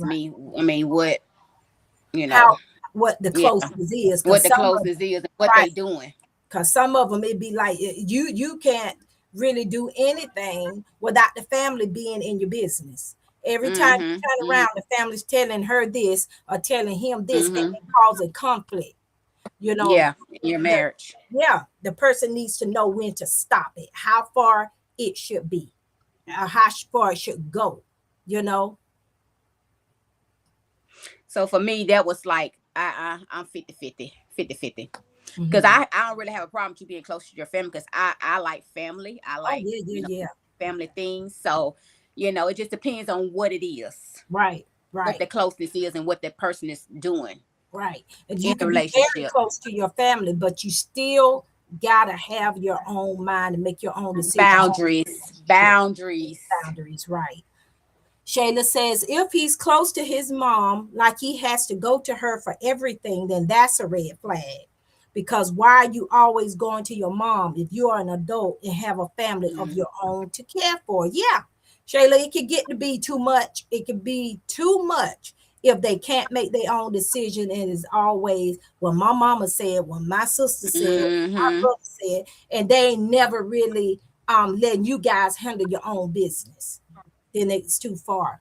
me. I mean, you How know, what the yeah, closest is, what because the some of closeness is and what right, they doing. because some of them it'd be like you can't really do anything without the family being in your business. Every time you Mm-hmm. turn around, the family's telling her this or telling him this, and Mm-hmm. it causes conflict. You know, Yeah, in your the, marriage. yeah, the person needs to know when to stop it, how far it should be, how far it should go, you know. So for me, that was like I'm 50-50. 50-50. Because Mhm. I don't really have a problem with you being close to your family, because I like family. I Oh, like, yeah, you yeah, know, yeah. family things. So, it just depends on what it is, Right, what the right, closeness is, and what that person is doing right. And in you the could be very relationship. close to your family, but you still gotta have your own mind and make your own decisions. Boundaries, boundaries. Boundaries, right. Shayla says if he's close to his mom, like he has to go to her for everything, then that's a red flag. Because why are you always going to your mom if you are an adult and have a family of Mm-hmm. your own to care for? Yeah, Shayla, it could get to be too much. It could be too much if they can't make their own decision and it's always, well, my mama said, well, my sister said, my Mm-hmm. brother said, and they ain't never really letting you guys handle your own business. Then it's too far.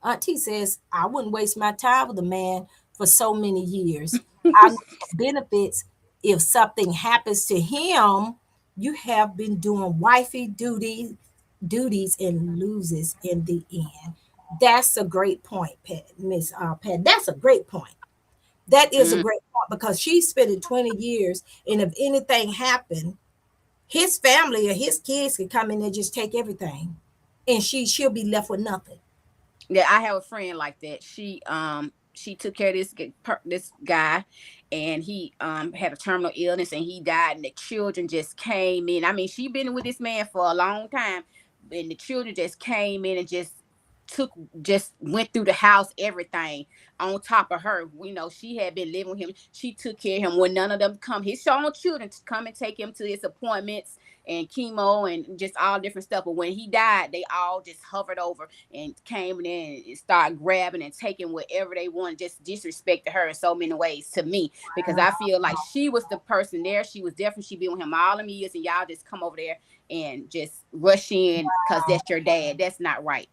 Auntie says, I wouldn't waste my time with a man for so many years. I know the benefits. If something happens to him, you have been doing wifey duties and loses in the end. That's a great point, Pat, Miss Pat. That's a great point. That is a Mm-hmm. great point because she spent it 20 years, and if anything happened, his family or his kids could come in and just take everything, and she'll be left with nothing. Yeah, I have a friend like that. She took care of this guy, and he had a terminal illness, and he died, and the children just came in. I mean, she been with this man for a long time, and the children just came in and took just went through the house, everything on top of her. She had been living with him. She took care of him when none of them come. His own children to come and take him to his appointments and chemo and just all different stuff. But when he died, they all just hovered over and came in and started grabbing and taking whatever they wanted, just disrespected her in so many ways to me, because I feel like she was the person there. She was definitely, she been with him all them years, and y'all just come over there and just rush in because that's your dad. That's not right.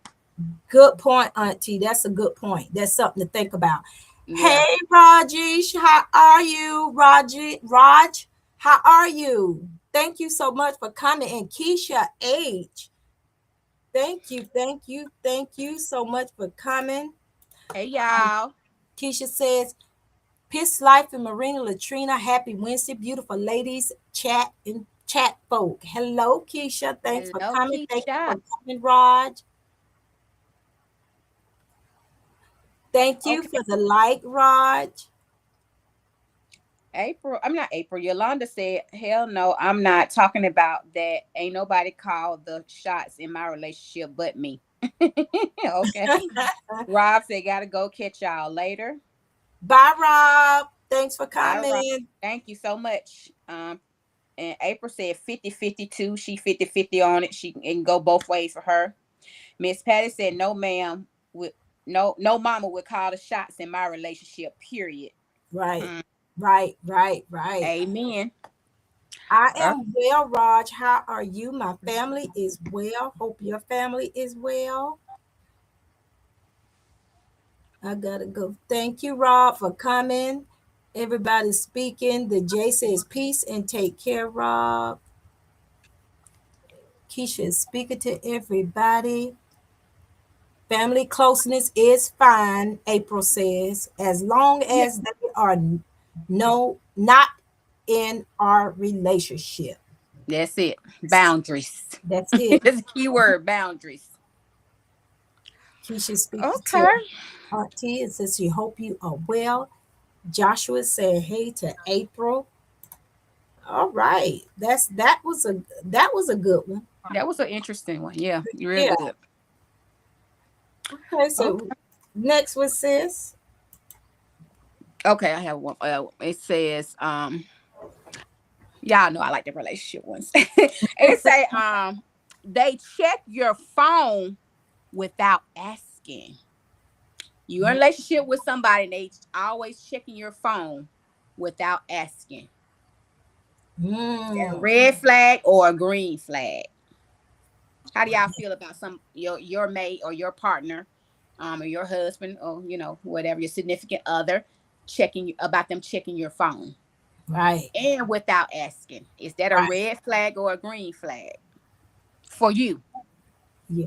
Good point, Auntie. That's a good point. That's something to think about. Yeah. Hey, Rajesh, how are you? Raj, how are you? Thank you so much for coming. And Keisha H, thank you so much for coming. Hey, y'all. Keisha says, Piss Life and Marina Latrina, happy Wednesday, beautiful ladies, chat and chat folk. Hello, Keisha. Thanks for Hello, coming. Thank you Keisha. for coming, Raj. Thank you Okay. for the like, Raj. I'm not April. Yolanda said, hell no, I'm not talking about that. Ain't nobody called the shots in my relationship but me. Okay. Rob said, gotta go, catch y'all later. Bye, Rob. Thanks for Bye, Rob. coming. Thank you so much. And April said 50-50 too. She 50-50 on it. She can go both ways for her. Miss Patty said, no, ma'am. No mama would call the shots in my relationship, period. Right, Hmm. right. Amen. I Uh, am well, Raj. How are you? My family is well. Hope your family is well. I gotta go. Thank you, Rob, for coming. Everybody's speaking. The J says peace and take care, Rob. Keisha is speaking to everybody. Family closeness is fine, April says, as long yeah, as they are not in our relationship. that's it. Boundaries. That's it. That's a key word, boundaries. Keisha speaking to Okay. Auntie and says she hope you are well. Joshua said hey to April. All right. That was a good one. That was an interesting one. Yeah, real Yeah. good. Okay, so Okay. next was sis. Okay, I have one. It says, y'all know I like the relationship ones. It say, they check your phone without asking. You're in a relationship with somebody, and they always checking your phone without asking. Is that a Mm. red flag or a green flag? How do y'all feel about your mate or your partner, or your husband, or whatever, your significant other, checking your phone Right. and without asking? Is that a Right. red flag or a green flag for you? Yeah.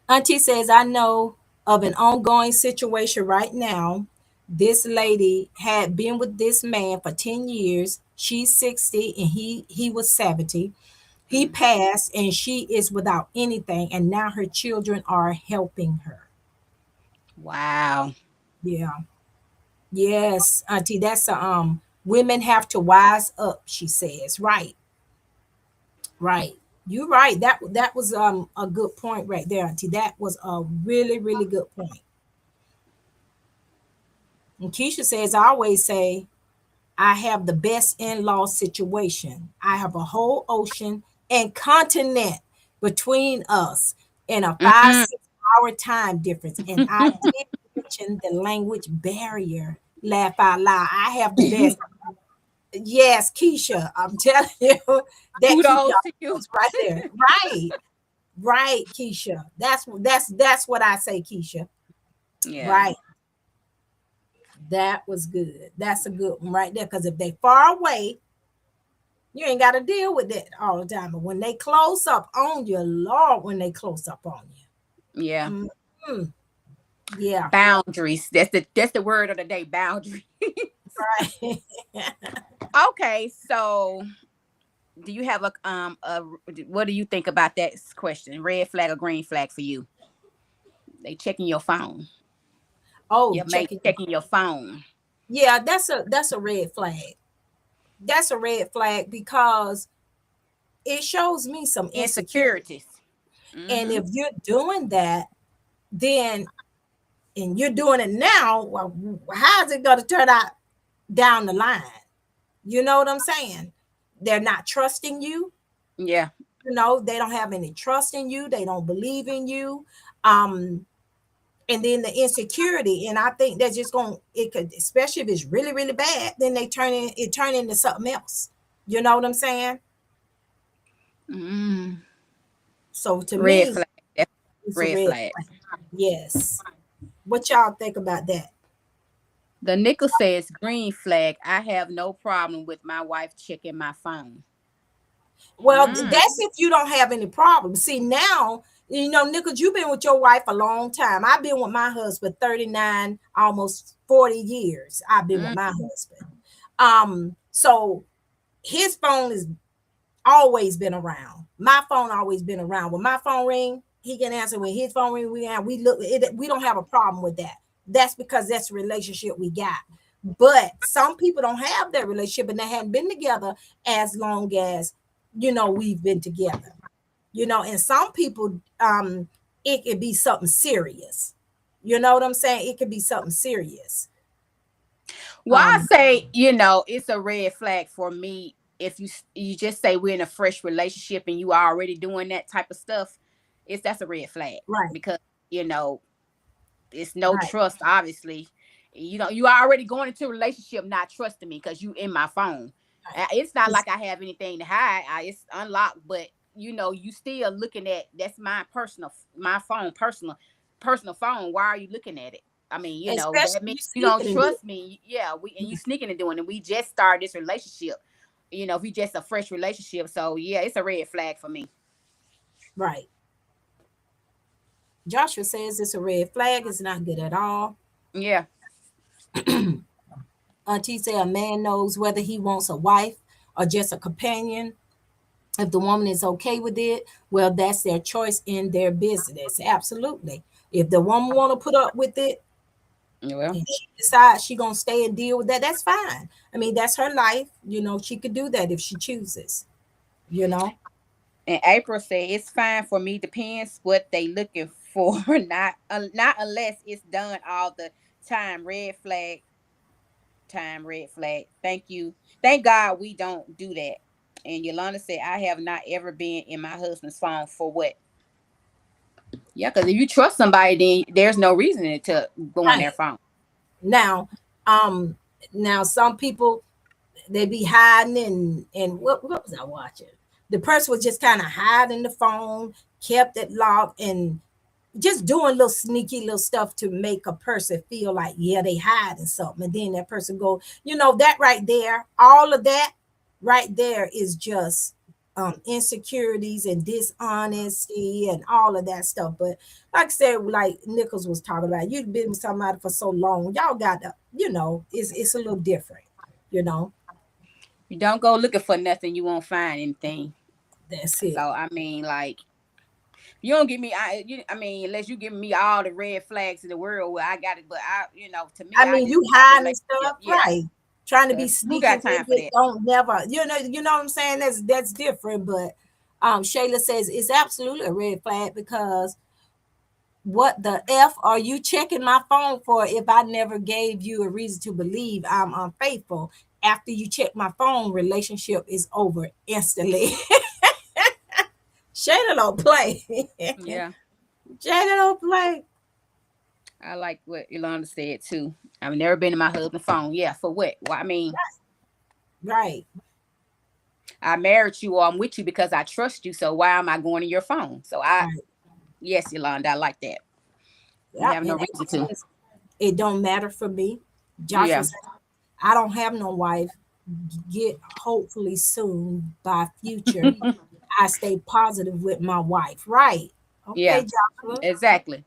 Auntie says, I know of an ongoing situation right now. This lady had been with this man for 10 years. She's 60 and he was 70. He Mm. passed and she is without anything. And now her children are helping her. Wow. Yeah. Yes, Auntie. That's women have to wise up, she says. Right. Right. You're right. That was a good point right there, Auntie. That was a really, really good point. And Keisha says, I always say, I have the best in-law situation. I have a whole ocean and continent between us and a five, Mm. 6 hour time difference. And I did mention the language barrier. Laugh out loud. I have the best. Yes, Keisha. I'm telling you that keep Kudos y'all to you. right there. Right. Right, Keisha. That's what I say, Keisha. Yeah. Right. That was good. That's a good one right there. Because if they far away, you ain't got to deal with that all the time. But when they close up on you, Lord, when they close up on Yeah. you. Mhm. Yeah. Boundaries. That's the word of the day. Boundary. Right. Okay. So, do you have a what do you think about that question? Red flag or green flag for you? They checking your phone. Oh, Your mate checking. checking your phone. Yeah, that's a red flag. That's a red flag because it shows me some insecurity. Insecurities. And Mm-hmm. if you're doing that, then and you're doing it now, well, how's it going to turn out down the line? You know what I'm saying? They're not trusting you. Yeah. They don't have any trust in you. They don't believe in you. Um, and then the insecurity, and I think that's just going. It could, especially if it's really, really bad, then turn into something else. You know what I'm saying? Mm. So to Red me, flag. That's it's a red red flag. flag. Yes. What y'all think about that? The nickel says green flag. I have no problem with my wife checking my phone. Well, Mm. that's if you don't have any problems. See, now, Nichols, you've been with your wife a long time. I've been with my husband 39, almost 40 years. I've been with Mm. my husband. So his phone has always been around. My phone always been around. When my phone ring, he can answer. When his phone ring, we look it, we don't have a problem with that. That's because that's the relationship we got. But some people don't have that relationship and they haven't been together as long as we've been together. And some people it could be something serious. You know what I'm saying? It could be something serious. Well, I Um, say, it's a red flag for me if you just say we're in a fresh relationship and you are already doing that type of stuff. That's a red flag right, because you know it's no right, trust. Obviously, you are already going into a relationship not trusting me because you in my phone. right. It's not like I have anything to hide. It's unlocked, but you still looking at that's my phone, personal phone. Why are you looking at it? I mean, that Especially means you you don't sneaking and doing trust me. Yeah, you sneaking and doing it. We just started this relationship. If we just a fresh relationship. So yeah, it's a red flag for me. right. Joshua says it's a red flag. It's not good at all. Yeah. Auntie say a man knows whether he wants a wife or just a companion. If the woman is okay with it, well, that's their choice in their business. Absolutely. If the woman want to put up with it Well, and she decides she gonna stay and deal with that, that's fine. I mean, that's her life. She could do that if she chooses. You know. and April said it's fine for me. Depends what they looking for. Not unless it's done all the time. Red flag. Time. Red flag. Thank you. Thank God we don't do that. And Yolanda said, I have not ever been in my husband's phone for what? Yeah, because if you trust somebody, then there's no reason to go on their Right. phone. Now, um, now some people they be hiding and what was I watching? The person was just kind of hiding the phone kept it locked, and just doing little sneaky little stuff to make a person feel like, yeah, they hiding something. And then that person go, that right there, all of that right there is just insecurities and dishonesty and all of that stuff. But like I said, like Nichols was talking about, you've been with somebody for so long, y'all got to, it's a little different, You don't go looking for nothing, you won't find anything. That's it. So I mean, like, you don't give me, unless you give me all the red flags in the world where I got it. But to me, I mean, you hiding stuff, right? Trying to be sneaky. Who got time for that? Don't never, you know what I'm saying? That's different. But Shayla says it's absolutely a red flag, because what the F are you checking my phone for if I never gave you a reason to believe I'm unfaithful? After you check my phone, relationship is over instantly. Shayla don't play. Yeah. Shayla don't play. I like what Yolanda said too. I've never been to my husband's phone. Yeah, for what? Well, I mean, right. I married you or I'm with you because I trust you. So why am I going to your phone? So yes, Yolanda, I like that. You have no reason to. It don't matter for me. Joshua said, I don't have no wife. Get hopefully soon by future. I stay positive with my wife. Right. Okay, yeah, Joshua. Exactly.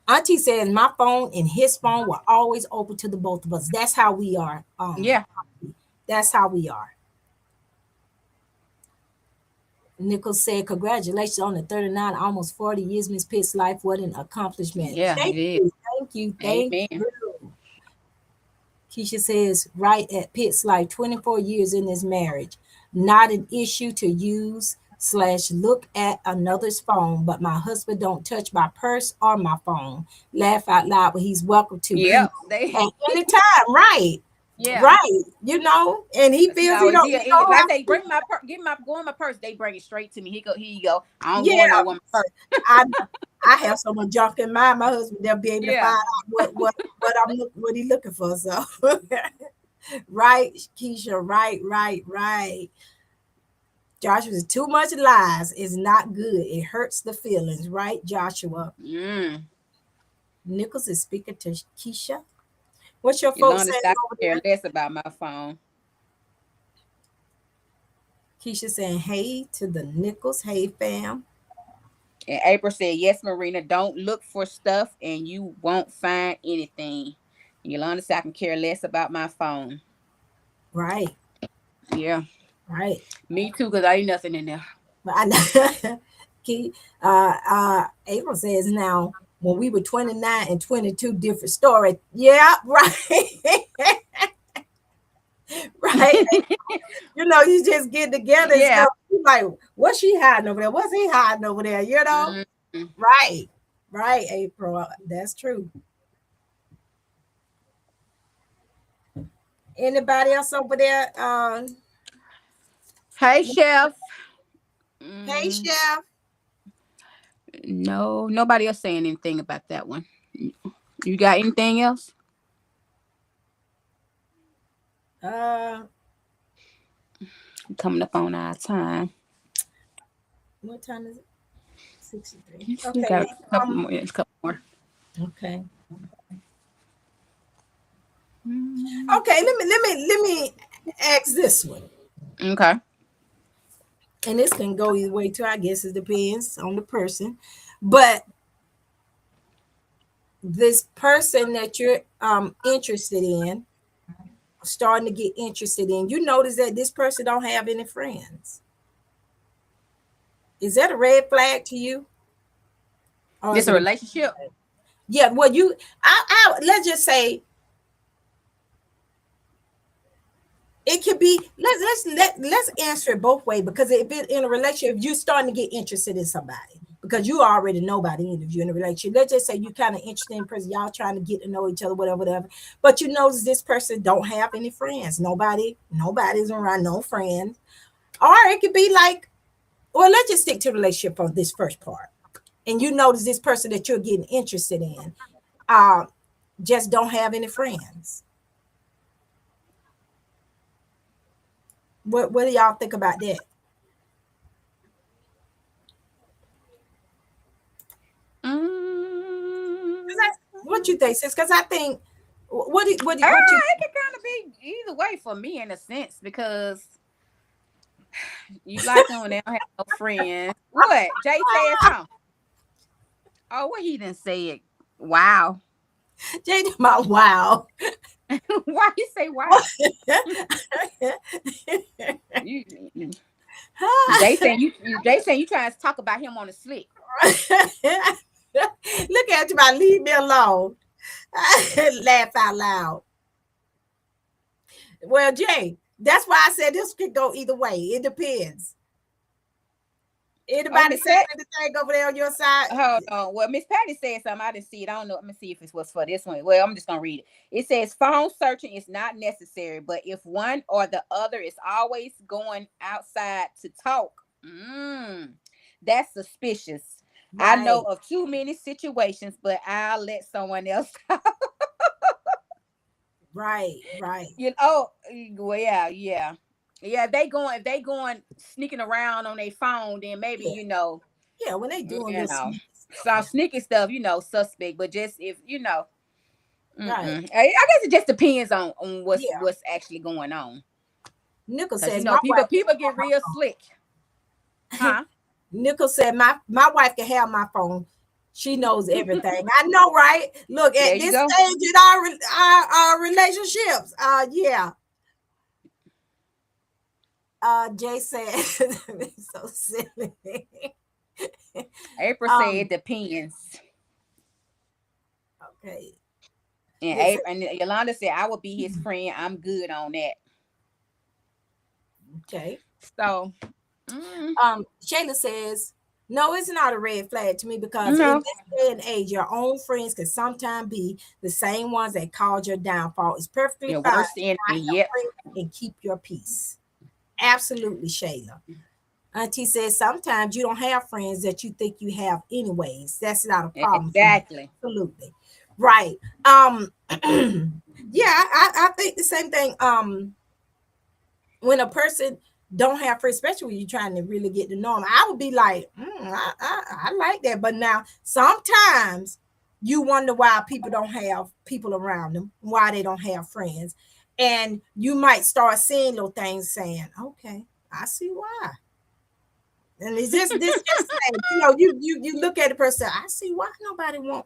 Auntie says my phone and his phone were always open to the both of us. That's how we are. Yeah. That's how we are. Nichols said, congratulations on the 39, almost 40 years, Miss Pitt's life. What an accomplishment. Yeah, Thank you. Thank you. Keisha says, right at Pitt's life, 24 years in this marriage. Not an issue to use / look at another's phone, but my husband don't touch my purse or my phone. Laugh out loud, but he's welcome to. Yeah. At any time, right. Yeah. Right. And he feels he don't. If I say go in my purse, they bring it straight to me. Here you go. I don't go in no woman's purse. I have so much junk in mine. My husband, they'll be able to find out what he's looking for. So right, Keisha, right. Joshua, too much lies is not good. It hurts the feelings, right, Joshua? Nichols is speaking to Keisha. What's your folks saying? I care less about my phone. Keisha saying, hey to the Nichols. Hey, fam. And April said, yes, Marina, don't look for stuff and you won't find anything. Yolanda said, I can care less about my phone. Right. Yeah. Right. Me too, because I ain't nothing in there. April says, now, when we were 29 and 22, different story. Yeah, right. Right. You just get together and stuff. Like, what's she hiding over there? What's he hiding over there? Mm-hmm. Right, April. That's true. Anybody else over there? Hey, Chef. Hey, Chef. No, nobody else saying anything about that one. You got anything else? Coming up on our time. What time is it? 63. Okay. Got a couple more. Okay. Okay, let me ask this one. Okay. And this can go either way too. I guess it depends on the person. But this person that you're interested in, starting to get interested in, you notice that this person don't have any friends. Is that a red flag to you? It's a relationship? Yeah, well, let's just say it could be, let's answer it both ways, because if it's in a relationship, you're starting to get interested in somebody because you already know about the end of you in a relationship. Let's just say you kind of interested in a person, y'all trying to get to know each other, whatever. But you notice this person don't have any friends. Nobody's around, no friends. Or it could be like, well, let's just stick to the relationship on this first part. And you notice this person that you're getting interested in just don't have any friends. What do y'all think about that? What you think, sis? Because I think what you It can kind of be either way for me in a sense, because you like them when they don't have no friends. What? Jay said something. Oh, what he didn't say it. Wow. Jay, my wow. Why you say wow? They saying you trying to talk about him on the slick. Look at you, man. Leave me alone. Laugh out loud. Well, Jay, that's why I said this could go either way. It depends. Anybody say anything over there on your side? Hold on. Well, Miss Patty said something. I didn't see it. I don't know. Let me see if it was for this one. Well, I'm just gonna read it. It says phone searching is not necessary, but if one or the other is always going outside to talk, that's suspicious. Right. I know of too many situations, but I'll let someone else talk. Right. You know, well, yeah. If they going sneaking around on their phone, then maybe Yeah, when they doing this, some sneaky stuff, suspect. But just if right. I guess it just depends on what's actually going on. Nickel says, people get real slick. Huh? Nickel said, my wife can have my phone. She knows everything. I know, right? Look, at this stage in our relationships. Yeah. Jay said, so silly. April said it depends. Okay. And Yolanda said, I will be his friend. I'm good on that. Okay. So, Shayla says, no, it's not a red flag to me, because in this day and age, your own friends can sometimes be the same ones that caused your downfall. It's perfectly fine. Worst enemy, and keep your peace. Absolutely, Shayla. Auntie says sometimes you don't have friends that you think you have anyways. That's not a problem. Exactly. Absolutely. Right. Yeah, I think the same thing. When a person don't have friends, especially when you're trying to really get to know them, I would be like, I like that. But now sometimes you wonder why people don't have people around them, why they don't have friends. And you might start seeing little things saying, okay, I see why. And it's just this you look at the person, I see why nobody want.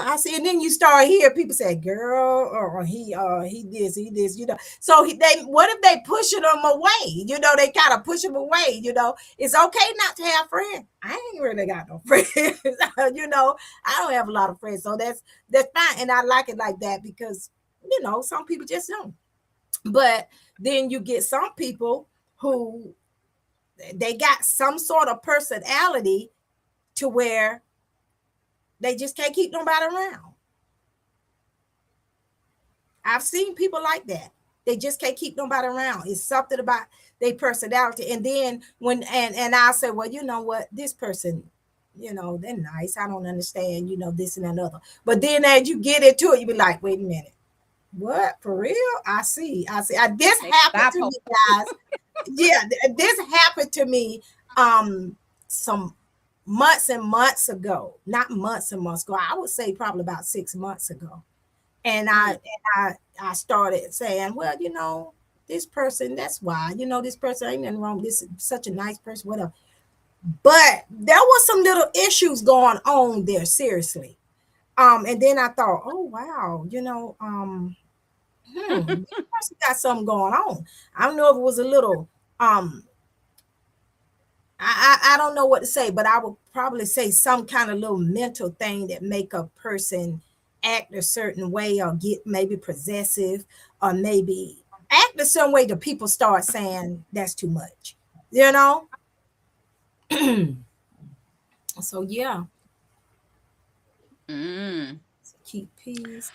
I see, and then you start hear people say, "Girl," or he this. So what if they pushing them away? They kind of push them away. It's okay not to have friends. I ain't really got no friends. I don't have a lot of friends, so that's fine, and I like it like that because some people just don't. But then you get some people who they got some sort of personality to where they just can't keep nobody around. I've seen people like that. They just can't keep nobody around. It's something about their personality. And then and I say, well, you know what, this person, they're nice. I don't understand, this and another. But then as you get into it, you be like, wait a minute. What? For real? I see. This happened to me, guys. Yeah, this happened to me some months and months ago. Not months and months ago. I would say probably about 6 months ago. And I started saying, well, this person, that's why, this person ain't nothing wrong. This is such a nice person, whatever. But there was some little issues going on there, seriously. And then I thought, oh wow, this person got something going on. I don't know if it was a little I don't know what to say, but I would probably say some kind of little mental thing that make a person act a certain way or get maybe possessive or maybe act in some way that people start saying that's too much, So yeah. Keep peace.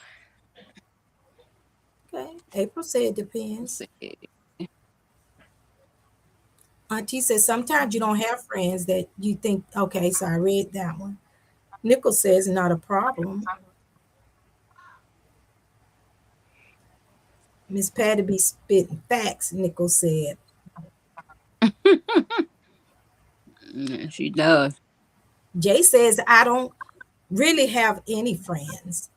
Okay. April said it depends. Auntie says sometimes you don't have friends that you think, okay, so I read that one. Nickel says not a problem. Miss Patty be spitting facts, Nickel said. She does. Jay says, I don't really have any friends.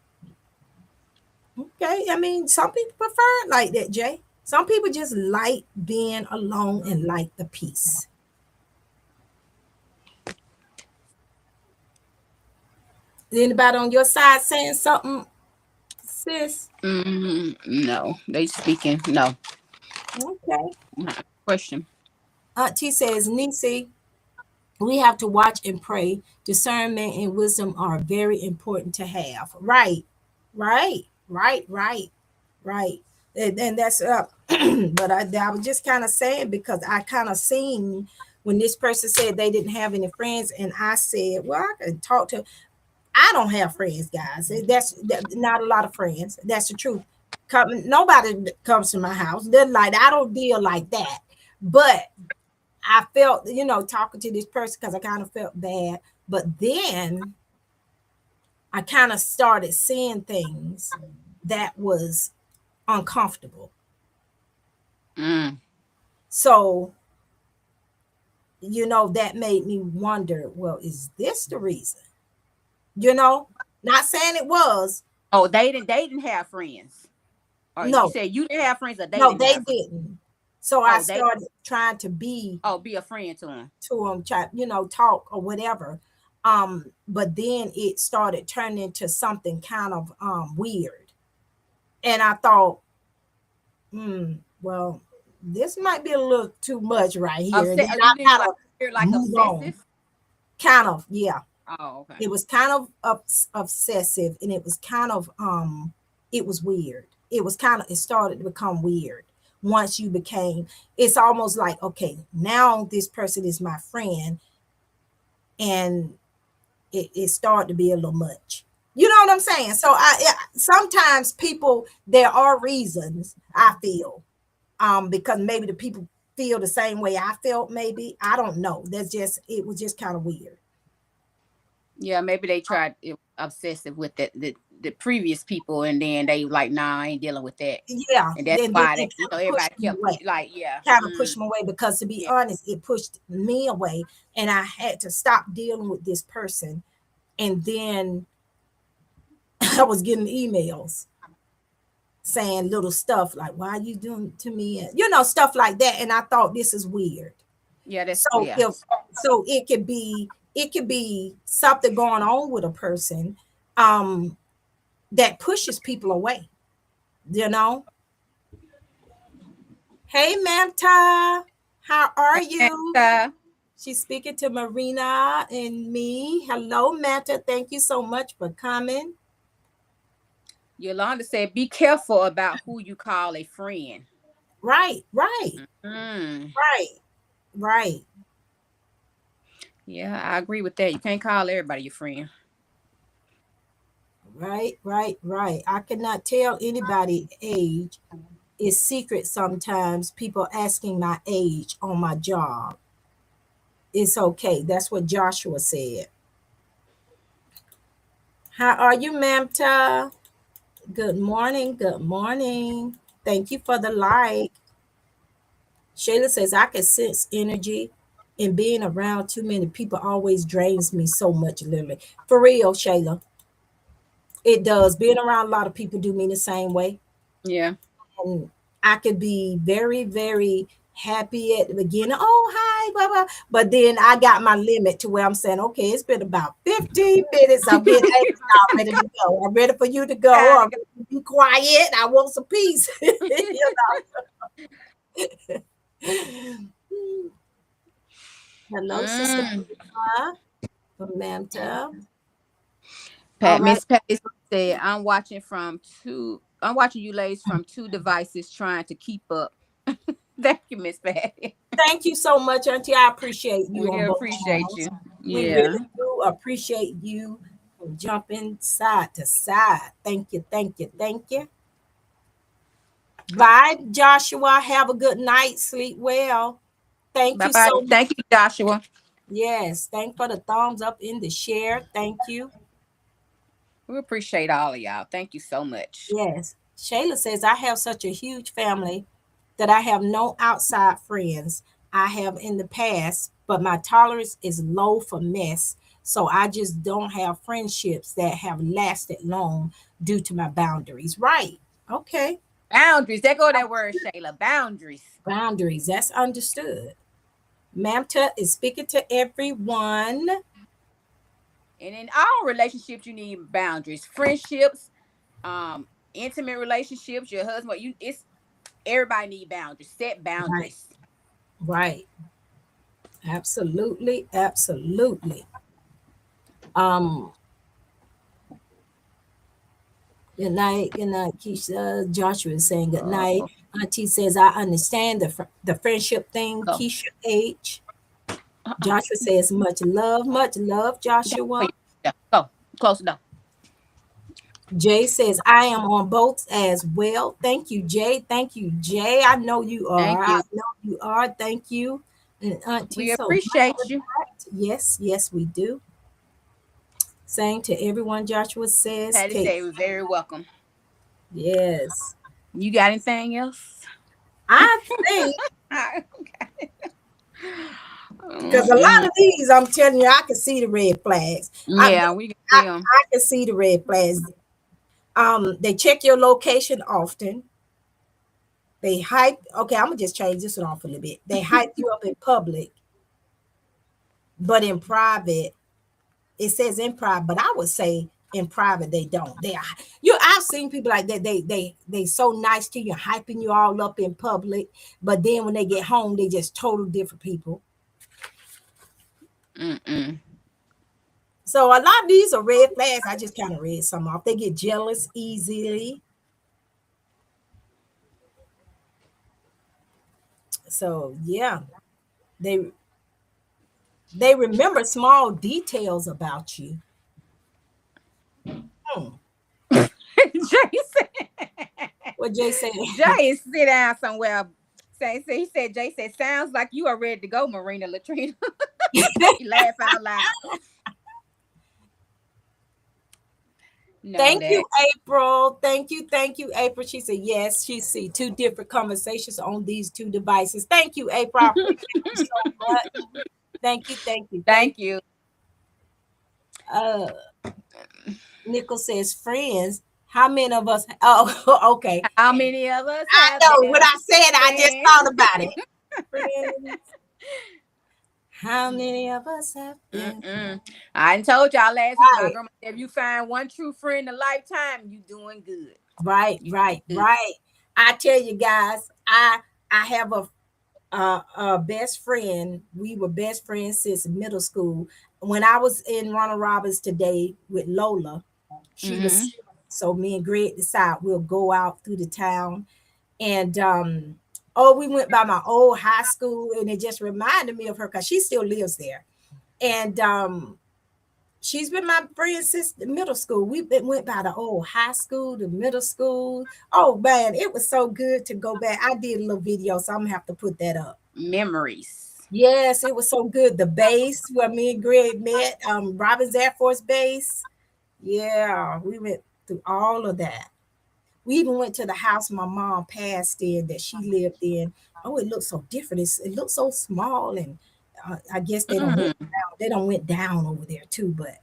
Okay. I mean, some people prefer it like that, Jay. Some people just like being alone and like the peace. Anybody on your side saying something, sis? No, they speaking. No. Okay. Question. Auntie says, Nisi, we have to watch and pray. Discernment and wisdom are very important to have. Right, right, right, right, right. And that's but I was just kind of saying because I kind of seen when this person said they didn't have any friends, and I said, well, I can talk to. I don't have friends, guys. Not a lot of friends. That's the truth. Nobody comes to my house. They're like, I don't deal like that. But I felt, talking to this person because I kind of felt bad. But then I kind of started seeing things that was uncomfortable. Mm. So, that made me wonder, well, is this the reason? Not saying it was. Oh, they didn't have friends. Or you No, said you didn't have friends, or they no, didn't they have friends? didn't. So I Oh, they started trying to be be a friend to them. to them, try, talk or whatever. But then it started turning into something kind of weird. And I thought, well, this might be a little too much right here. And then You I didn't kind like of you're like move on. obsessive. Kind of, yeah. Oh, okay. It was kind of obsessive, and it was kind of it was weird. It started to become weird once you became, it's almost like, okay, now this person is my friend, and it started to be a little much. You know what I'm saying? So sometimes people, there are reasons, I feel, because maybe the people feel the same way I felt, maybe. I don't know. It was just kind of weird. Yeah, maybe they tried obsessive with the previous people, and then they like, nah, I ain't dealing with that, Yeah, and that's then why it kind of everybody pushed me kept away. like, yeah, Kind of pushed me away because, to be yeah, honest, it pushed me away, and I had to stop dealing with this person. And then I was getting emails saying little stuff like, "Why are you doing to me?" And, stuff like that. And I thought, this is weird. yeah, that's So yeah. if so, it could be something going on with a person um, that pushes people away. You know. Hey, Manta, how are you? And, She's speaking to Marina and me. Hello, Manta. Thank you so much for coming. Yolanda said, "Be careful about who you call a friend." Right, right, Mm. right, right, Yeah, I agree with that. You can't call everybody your friend. right, right, right. I cannot tell anybody age. It's secret sometimes. People asking my age on my job. It's okay. That's what Joshua said. How are you, Mamta? Good morning. Good morning. Thank you for the like. Shayla says, I can sense energy, and being around too many people always drains me so much, literally. For real, Shayla. It does. Being around a lot of people do me the same way. Yeah. And I could be very, very happy at the beginning. Oh, hi, blah, blah. But then I got my limit to where I'm saying, okay, it's been about 15 minutes. I'm getting anxious. I'm ready to go. I'm ready for you to go. I'm ready to be quiet. I want some peace. You know? Hello, Sister Mm. Samantha. All Pat right. Miss Patty said, I'm watching you ladies from two devices trying to keep up. Thank you, Miss Patty. Thank you so much, Auntie. I appreciate you We on both appreciate channels. you. We Yeah. really do appreciate you from jumping side to side. Thank you, thank you, thank you. Bye, Joshua. Have a good night. Sleep well. Thank Bye you bye. so much. Thank you, Joshua. Yes, thank for the thumbs up in the share. Thank you. We appreciate all of y'all. Thank you so much. Yes. Shayla says, I have such a huge family that I have no outside friends. I have in the past, but my tolerance is low for mess. So I just don't have friendships that have lasted long due to my boundaries. Right. Okay. Boundaries. There go that word, Shayla. Boundaries. Boundaries. That's understood. Mamta is speaking to everyone. And in all relationships, you need boundaries. Friendships, intimate relationships, your husband, it's everybody need boundaries. Set Right. boundaries. Right. Absolutely. Absolutely. Um, Good night. Good night, Keisha. Joshua is saying good night. Auntie says, I understand the friendship thing. Go. Keisha H. Joshua says, much love, Joshua. Yeah, go. Close the door. Jay says, I am on boats as well. Thank you, Jay. Thank you, Jay. I know you are. Thank you. I know you are. Thank you. And Auntie, We appreciate you. Yes, yes, we do. Saying to everyone, Joshua says, Patty said you're very welcome. Yes. You got anything else? I think Okay. because a lot of these, I'm telling you, I can see the red flags. Yeah, we can see them. I can see the red flags. They check your location often. They hype. Okay, I'm gonna just change this one off a little bit. They hype you up in public, but in private, it says in private, but I would say in private they don't. I've seen people like that. They so nice to you, hyping you all up in public, but then when they get home, they just total different people. So a lot of these are red flags. I just kind of read some off. They get jealous easily. So yeah, they remember small details about you. Jason. What Jay said. Jay is sit down somewhere. He said, Jay said, sounds like you are ready to go, Marina Latrina. He laughed out loud. No, Thank you, April. Thank you, April. She said, yes, she see 2 different conversations on these 2 devices. Thank you, April. I appreciate you so much. Thank you. Thank you. Nicole says, friends. How many of us? Oh, okay. How many of us? I know what I said. I just thought about it. Friends. How many of us have been? I told y'all last week, my grandma said, if you find one true friend in a lifetime, you doing good. Right. I tell you guys, I have a best friend. We were best friends since middle school. When I was in Ronald Robbins today with Lola, she was so me and Greg decide we'll go out through the town. And we went by my old high school, and it just reminded me of her because she still lives there. And she's been my friend since the middle school. We went by the old high school, the middle school. Oh man, it was so good to go back. I did a little video, so I'm gonna have to put that up. Memories. Yes, it was so good. The base where me and Greg met, Robbins Air Force Base. Yeah, we went through all of that. We even went to the house my mom passed in that she lived in. Oh, it looks so different. It looks so small, and I guess they don't went down over there too. But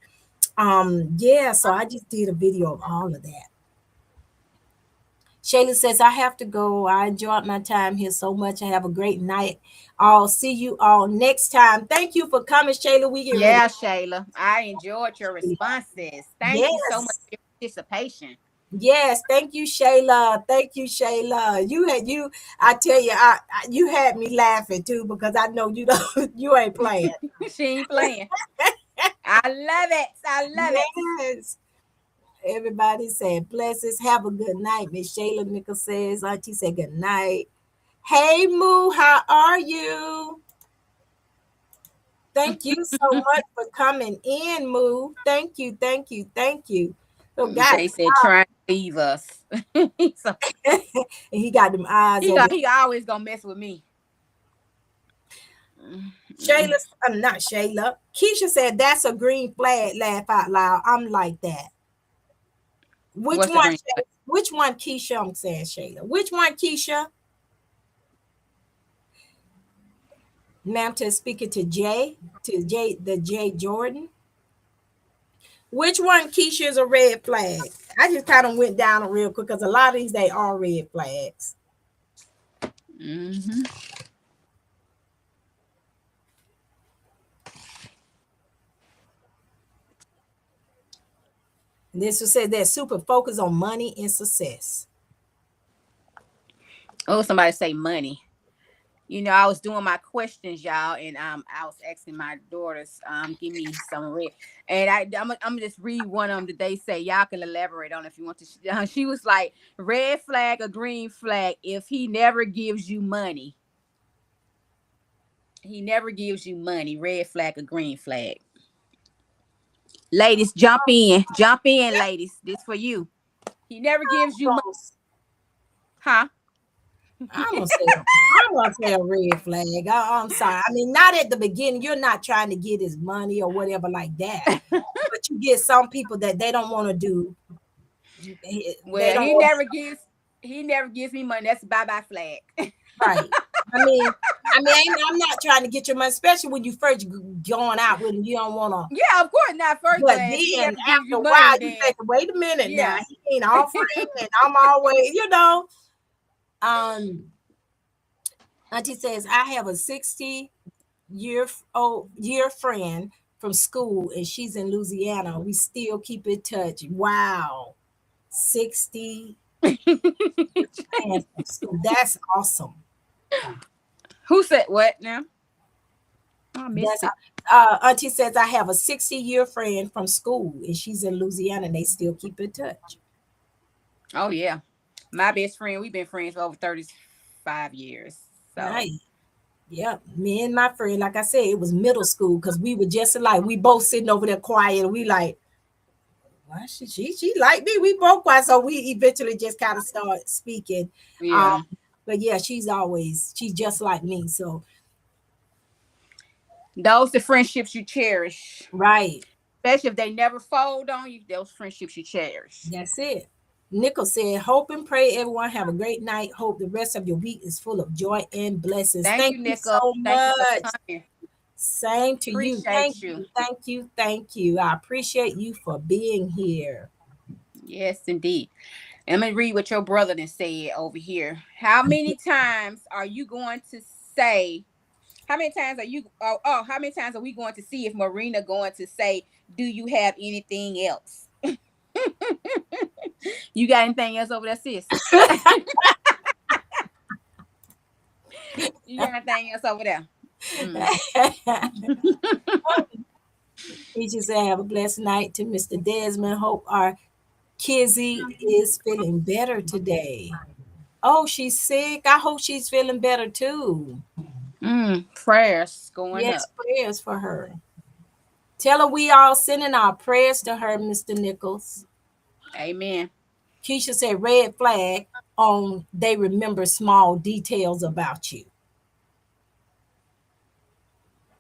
yeah, so I just did a video of all of that. Shayla says, I have to go. I enjoyed my time here so much. I have a great night. I'll see you all next time. Thank you for coming, Shayla. We get ready. Shayla. I enjoyed your responses. Thank you so much for your participation. Yes, thank you, Shayla. I tell you, you had me laughing too, because I know you ain't playing. She ain't playing. I love it. Yes. Everybody said blessings. Have a good night. Miss Shayla Nichols says, Auntie said good night. Hey Moo, how are you? Thank you so much for coming in, Moo. Thank you. So guys, they said trying to leave us. and he got them eyes. He always gonna mess with me. Shayla, I'm not Shayla. Keisha said that's a green flag. Laugh out loud. I'm like that. Which one, Keisha? I'm saying Shayla. Which one, Keisha? Ma'am, to speaking to Jay Jordan. Which one, Keisha, is a red flag? I just kind of went down real quick because a lot of these, they are red flags. Mm-hmm. This one says they're super focused on money and success. Oh, somebody say money. You know, I was doing my questions, y'all, and I was asking my daughters, give me some red, and I'm gonna just read one of them that they say. Y'all can elaborate on if you want to. She was like, red flag or green flag if he never gives you money. He never gives you money. Red flag or green flag. Ladies, jump in, ladies. This for you. He never gives you money, huh? I'm gonna say a red flag. I'm sorry. I mean, not at the beginning. You're not trying to get his money or whatever like that. But you get some people that they don't want to do. Well, he never gives me money. That's a bye-bye flag. Right. I mean, I'm not trying to get your money, especially when you first going out with him. You don't want to. Yeah, of course not first. But Class. then after a while, you think, wait a minute now. He ain't offering, and I'm always, Auntie says, I have a 60-year friend from school, and she's in Louisiana. We still keep in touch. Wow. 60 friends from school. That's awesome. Who said what now? I missed it. Auntie says, I have a 60-year friend from school, and she's in Louisiana, and they still keep in touch. Oh, yeah. My best friend, we've been friends for over 35 years. So. Right. Yeah. Me and my friend, like I said, it was middle school because we were just like, we both sitting over there quiet. And we like, why she like me? We both quiet. So we eventually just kind of started speaking. Yeah. But yeah, she's just like me. So those are friendships you cherish. Right. Especially if they never fold on you, those friendships you cherish. That's it. Nickel said, hope and pray everyone have a great night. Hope the rest of your week is full of joy and blessings. Thank you, Nickel. So much. Same to you. Thank you. I appreciate you for being here. Yes, indeed. And let me read what your brother then said over here. How many times are you going to say? How many times are we going to see if Marina going to say, do you have anything else? You got anything else over there, sis? You got anything else over there? He just said, have a blessed night to Mr. Desmond. Hope our Kizzy is feeling better today. Oh, she's sick. I hope she's feeling better too. Prayers going up. Yes, prayers for her. Tell her we all sending our prayers to her, Mr. Nichols. Amen. Keisha said, red flag on they remember small details about you.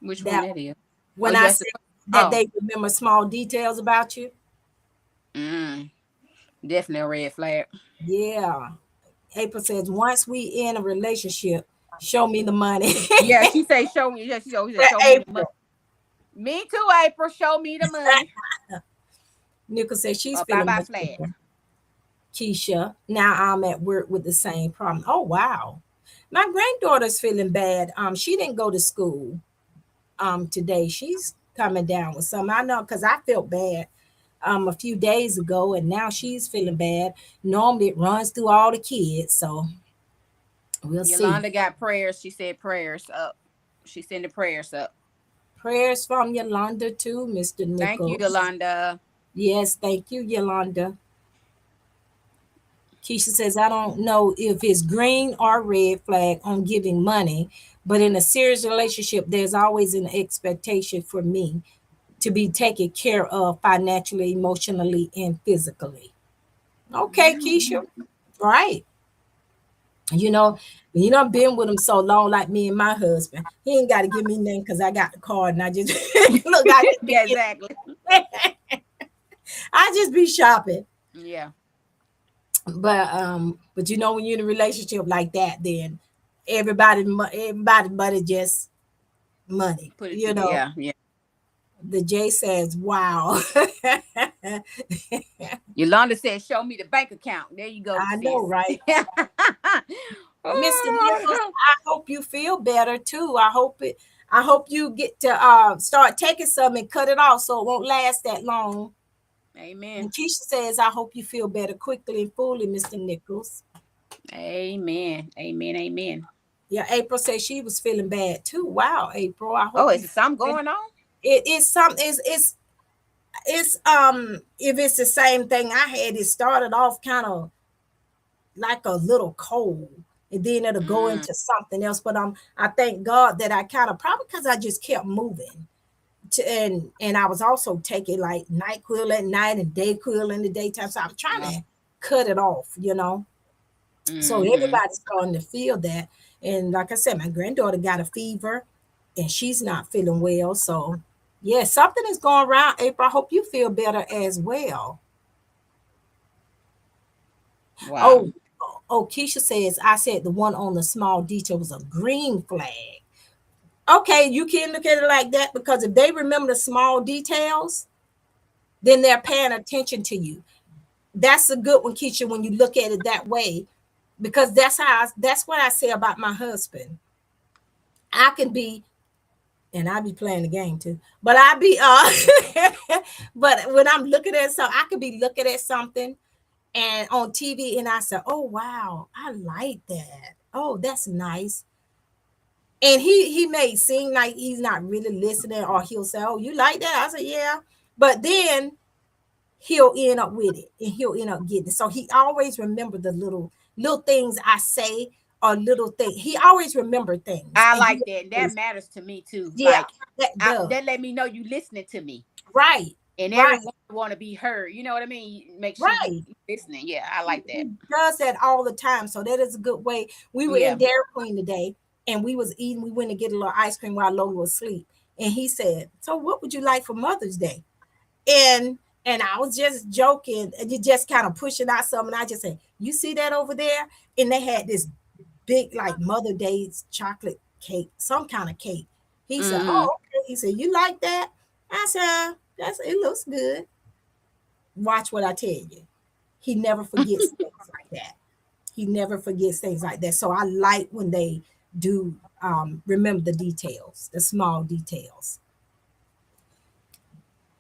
Which one that is? When I said that they remember small details about you. Definitely a red flag. Yeah. April says, once we in a relationship, show me the money. Yeah, she say show me. Yeah, she always show me the money. Me too, April. Show me the money. Nicole says she's feeling much better. Keisha, now I'm at work with the same problem. Oh, wow. My granddaughter's feeling bad. She didn't go to school today. She's coming down with something. I know because I felt bad a few days ago, and now she's feeling bad. Normally it runs through all the kids, so we'll see. Yolanda got prayers. She said prayers up. She sent the prayers up. Prayers from Yolanda too, Mr. Nichols. Thank you, Yolanda. Yes, thank you, Yolanda. Keisha says, I don't know if it's green or red flag on giving money, but in a serious relationship, there's always an expectation for me to be taken care of financially, emotionally, and physically. Okay, Keisha. Right. You know, I've been with him so long, like me and my husband. He ain't got to give me nothing because I got the card and I just look. Exactly. I just be shopping. Yeah. But you know, when you're in a relationship like that, then everybody money just money. Yeah. The J says, wow. Yolanda said, show me the bank account. There you go, I sis. know, right? Mr. Nichols, Oh, I hope you feel better too. I hope you get to start taking some and cut it off so it won't last that long. amen. And Keisha says, I hope you feel better quickly and fully, Mr. Nichols. Amen. Amen. Amen. Yeah, April says she was feeling bad too. Wow, April. I hope Oh, is there something going on? it is something. It's if it's the same thing I had, it started off kind of like a little cold, and then it'll go into something else. But I thank God that I kind of, probably because I just kept moving. And I was also taking like NyQuil at night and DayQuil in the daytime. So I'm trying to cut it off, So everybody's starting to feel that. And like I said, my granddaughter got a fever and she's not feeling well. So yeah, something is going around. April, I hope you feel better as well. Wow. Oh, Keisha says, I said the one on the small detail was a green flag. Okay, you can look at it like that, because if they remember the small details, then they're paying attention to you. That's a good one, Keisha, when you look at it that way, because that's what I say about my husband. I can be, and I be playing the game too, but I be but when I'm looking at something, I could be looking at something and on TV, and I say, oh wow, I like that. Oh, that's nice. And he may seem like he's not really listening, or he'll say, oh, you like that? I say, yeah. But then he'll end up with it, and he'll end up getting it. So he always remember the little things I say, or little things. He always remember things. I like that. That matters to me too. Yeah, Like that let me know you listening to me. Right. And right. everyone want to be heard. You know what I mean? Make sure Right. you listening. Yeah, I like that. He does that all the time. So that is a good way. We were in Dairy Queen today, and we was eating. We went to get a little ice cream while Lola was asleep. And he said, so what would you like for Mother's Day? And I was just joking, and you just kind of pushing out something. And I just said, you see that over there? And they had this big, like, Mother's Day chocolate cake, some kind of cake. He said, oh, okay. He said, you like that? I said, it looks good. Watch what I tell you. He never forgets things like that. He never forgets things like that. So I like when they do remember the details, the small details.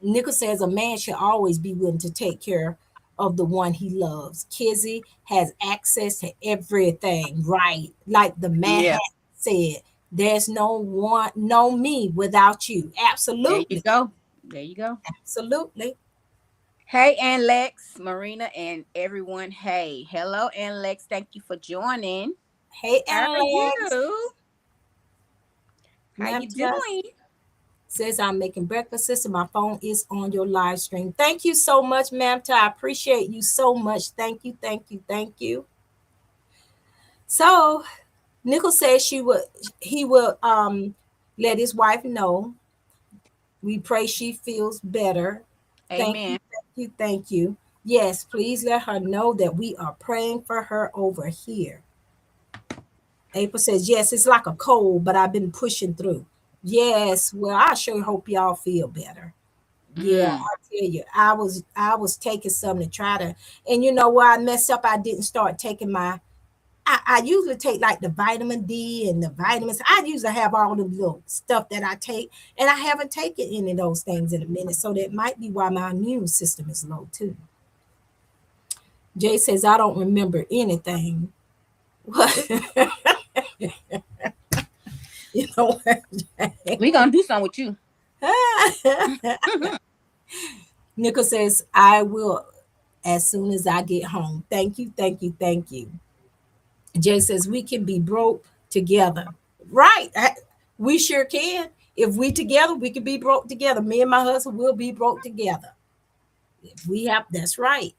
Nickel says a man should always be willing to take care of the one he loves. Kizzy has access to everything, right? Like the man said, there's no me without you. Absolutely. There you go. Absolutely. Hey, Aunt Lex, Marina, and everyone. Hey, hello, Aunt Lex. Thank you for joining. Hey, Aunt Lex. How you doing? Says I'm making breakfast, sister. My phone is on your live stream. Thank you so much, ma'am. I appreciate you so much. Thank you, thank you, thank you. So Nickel says he will let his wife know. We pray she feels better. Amen. Thank you. Yes, please let her know that we are praying for her over here. April says, yes, it's like a cold, but I've been pushing through. Yes, well, I sure hope y'all feel better. Yeah, I tell you, I was taking something to try to, and you know where I messed up? I didn't start taking I usually take like the vitamin D and the vitamins. I usually have all the little stuff that I take, and I haven't taken any of those things in a minute. So that might be why my immune system is low too. Jay says, I don't remember anything. What? You know what? We're going to do something with you. Nickel says, I will as soon as I get home. Thank you, thank you, thank you. Jay says, we can be broke together. Right. We sure can. If we together, we can be broke together. Me and my husband will be broke together. If we have, that's right.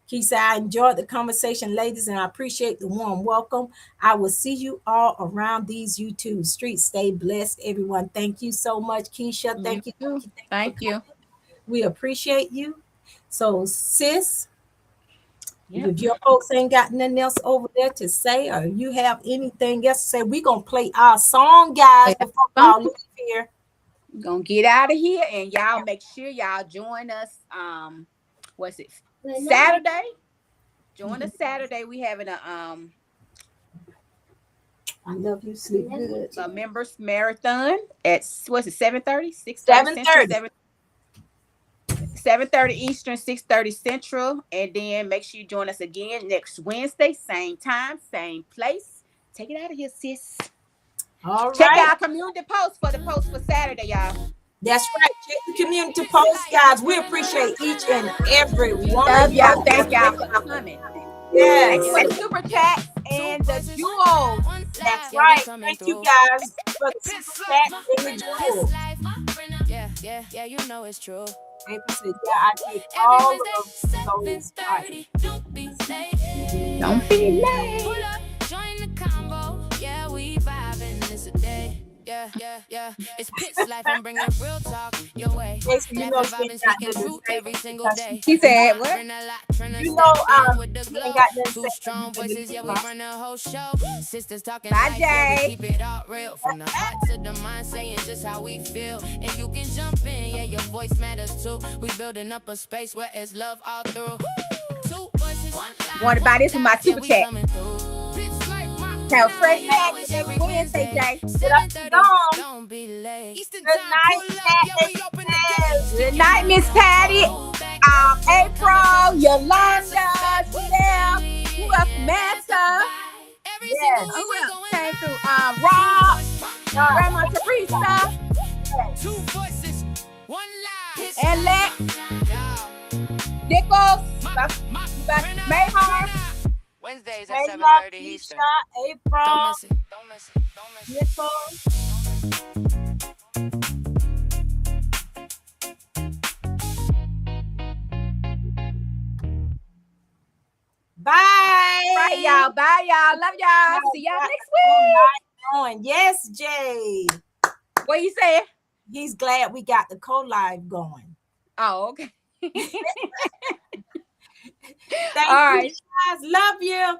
He said, I enjoyed the conversation, ladies, and I appreciate the warm welcome. I will see you all around these YouTube streets. Stay blessed, everyone. Thank you so much, Keisha. Thank you. Thank you. We appreciate you. So, sis, if your folks ain't got nothing else over there to say, or you have anything else to say, we're going to play our song, guys, before y'all leave here. We're gonna get out of here, and y'all make sure y'all join us. What's it? Saturday. Join us Saturday. We having I love you. Sleep good. a members marathon at what's it? 7:30, 7:30. 7:30 Eastern, 6:30 Central, and then make sure you join us again next Wednesday, same time, same place. Take it out of here, sis. All Check right. out community post for Saturday, y'all. That's right. Check the community post, guys. We appreciate each and every one Love of y'all. y'all. Thank y'all for coming. Yes. Thank you for the super chats and the jewels. That's right. Thank you guys for the super chat and the jewels. Yeah, you know it's true. April said, yeah, I take all of those. Don't be late. Don't be late. Pull up, join the combo. Yeah, we vibing this a day. Yeah. It's Pitts Life. I'm bringing real talk your way. Jason, you know she ain't got Speaking nothing truth to say every single because day. She said what? you know, she ain't got nothing to Two say. strong voices, yeah, we run the whole show. Sisters talking Bye, life, yeah, we Jay. keep it all real. From the heart to the mind, saying just how we feel. And you can jump in, yeah, your voice matters too. We building up a space where it's love all through. Two voices, one life, Want to buy this with my yeah, super we chat? coming through. Tell straight back next Wednesday, Jay. Get up and gone. Don't be late. Good night, Pat. Good night, Miss Patty. April, Yolanda, Steph, who else? Samantha. Yes. Who else came through? Rob, Grandma Teresa, Two voices, one life. and Lex, Nichols, Mayhar. Wednesdays Hey, at love, 7:30 Eastern. Keisha, April, Don't miss it. Don't miss it. Don't miss it. Nicole. Bye. Right, y'all. Bye, y'all. Love y'all. See y'all next week. Yes, Jay. What you saying? He's glad we got the co-live going. Oh, okay. Thank All you, right. guys. Love you.